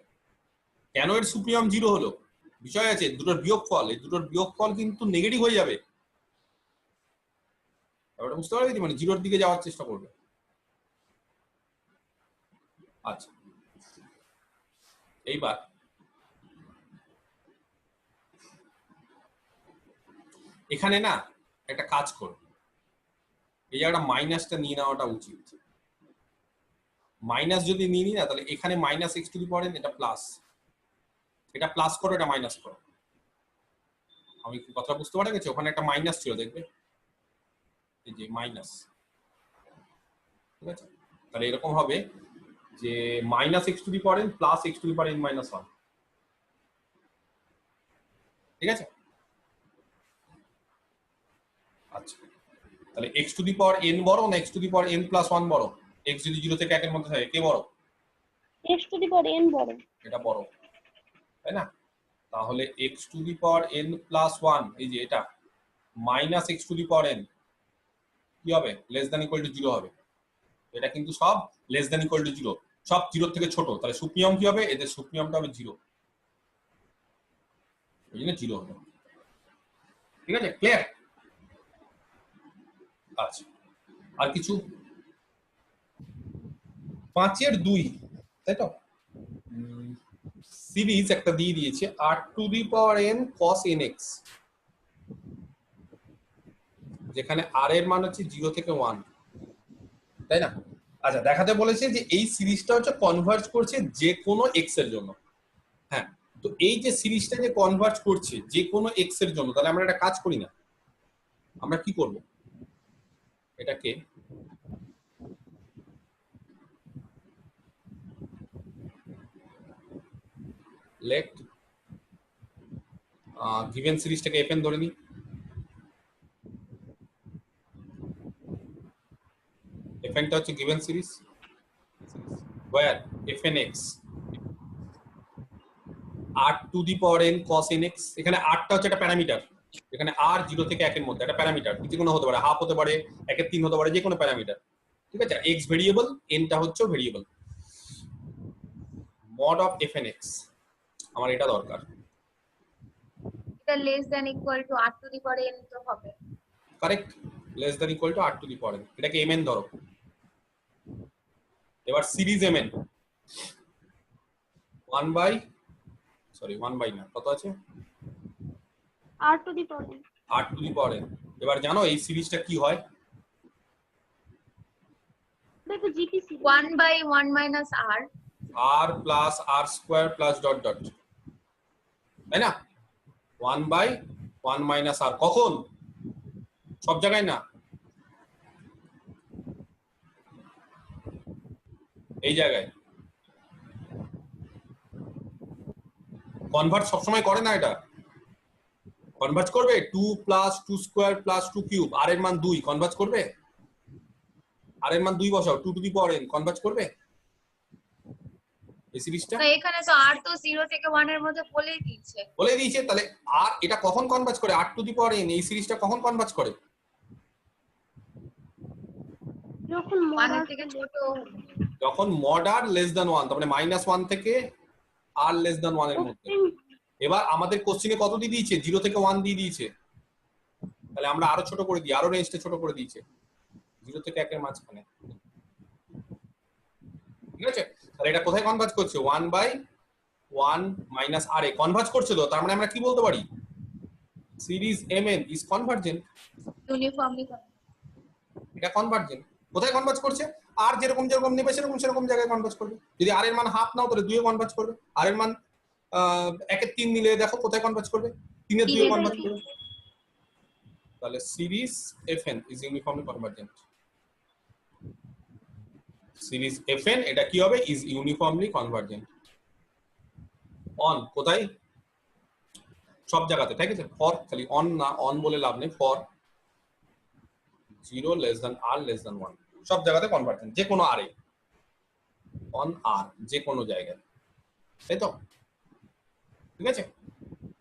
কেন এর সুপ্রিমাম 0 হলো? বিষয় আছে, দুটোর বিয়োগফল, এই দুটোর বিয়োগফল কিন্তু নেগেটিভ হয়ে যাবে। ব্যাপারটা বুঝতে পারবে? মানে 0-র দিকে যাওয়ার চেষ্টা করবে। আচ্ছা, এইবার এখানে না একটা কাজ করো, এই জায়গাটা মাইনাসটা নিয়ে নেওয়াটা উচিত। মাইনাস যদি নিয়ে নিই না, তাহলে এখানে minus x to the power n, এটা প্লাস, এটা প্লাস করো, এটা মাইনাস করো। আমি কথা বুঝতে পারা গেছে? ওখানে একটা মাইনাস ছিল, দেখবে এই যে মাইনাস, ঠিক আছে? তাহলে এরকম হবে যে minus x to the power n plus x to the power n minus 1, ঠিক আছে? আচ্ছা, তাহলে x to the power n বড় না x to the power n plus 1 বড়? x যদি 0 থেকে 1 এর মধ্যে থাকে, কে বড়? x to the power n বড়। এটা বড়, তাই না? তাহলে x to the power n plus 1, এই যে এটা minus x to the power n কি হবে? লেস দ্যান ইকুয়াল টু 0 হবে। এটা কিন্তু সব লেস দ্যান ইকুয়াল টু 0, সব 0 থেকে ছোট। তাহলে সুপ্রিমাম কি হবে? এদের সুপ্রিমামটা হবে 0, ওই জন্য 0 হবে। ঠিক আছে, ক্লিয়ার? আচ্ছা, আর কিছু? 5-এর 2, তাই তো? সিরিজ একটা দিয়ে দিয়েছে r to the power n cos nx, যেখানে r এর মান হচ্ছে 0 থেকে 1, তাই না? আচ্ছা, দেখাতে বলেছে যে এই সিরিজটা হচ্ছে কনভার্জ করছে যে কোনো এক্স এর জন্য। হ্যাঁ, তো এই যে সিরিজটা যে কনভার্জ করছে যে কোনো এক্স এর জন্য, তাহলে আমরা একটা কাজ করি না, আমরা কি করব, এটাকে লেট গিভেন সিরিজটাকে এফএন ধরে নিই। এফএনটা হচ্ছে given series where fnx r to the power n cos nx, এখানে r টা হচ্ছে একটা প্যারামিটার, এখানে r 0 থেকে 1 এর মধ্যে একটা প্যারামিটার, যে কোনো হতে পারে, হাফ হতে পারে, 1 এর 3 হতে পারে, যে কোনো প্যারামিটার, ঠিক আছে? x ভেরিয়েবল, n টা হচ্ছে ভেরিয়েবল। mod of fnx, আমার এটা দরকার। এটা less than equal two r to the power n তো হবে। Correct, less than equal two r to the power n, এটাকে mn ধরো। এবার সিরিজ mn 1 বাই না, কত আছে, r to the power n। r to the power n। এবার জানো এই সিরিজটা কি হয়? দেখো GP series 1 by 1 minus r r plus r square plus dot dot, তাই না? 1 বাই 1 মাইনাস r, কখন? সব জায়গায় না, এই জায়গায়। কনভার্ট সবসময় করে না, এটা কনভার্ট করবে 2 plus 2 square plus 2 cube, r এর মান 2, কনভার্ট করবে, r এর মান 2 বসাও, 2 to the power n, convert করবে এই সিরিজটা। না, এখানে তো r তো 0 থেকে 1 এর মধ্যে বলেই দিয়েছে। তাহলে আর এটা কখন কনভার্জ করে, r to the power n, এই সিরিজটা কখন কনভার্জ করে? যখন 1 এর থেকে ছোট যখন mod r লেস দ্যান 1, তার মানে -1 থেকে r লেস দ্যান 1 এর মধ্যে। এবার আমাদের কোশ্চেনে কত দিয়ে দিয়েছে, 0 থেকে 1 দিয়ে দিয়েছে, তাহলে আমরা আরো ছোট করে দিই, আরো রেঞ্জটা ছোট করে দিয়েছে, 0 থেকে 1 এর মাঝখানে, ঠিক আছে? তাহলে এটা কোথায় কনভার্জ করছে, 1 বাই 1 মাইনাস r এ কনভার্জ করছে। তো তার মানে আমরা কি বলতে পারি, series mn is convergent. Uniformly. এটা কনভার্জেন্ট। কোথায় কনভার্জ করছে, আর যেরকম যেরকম নেবে সেরকম জায়গায় কনভার্জ করবে। যদি আর এর মান হাফ নাও তাহলে 2 এ কনভার্জ করবে, আর এর মান 1 এর 3 নিলে দেখো কোথায় কনভার্জ করবে, 3 এর 2 এ কনভার্জ করবে। তাহলে series fn is uniformly convergent. Series fn এটা কি হবে, ইজ ইউনিফর্মলি কনভার্জেন্ট অন, কোথায়, সব জায়গাতে, ঠিক আছে? ফর, খালি অন না, অন বলে লাভ নেই, for 0 less than r less than 1, সব জায়গাতে কনভার্জেন্ট, যে কোনো r এ, অন r, যে কোনো জায়গায়, তাই তো? ঠিক আছে?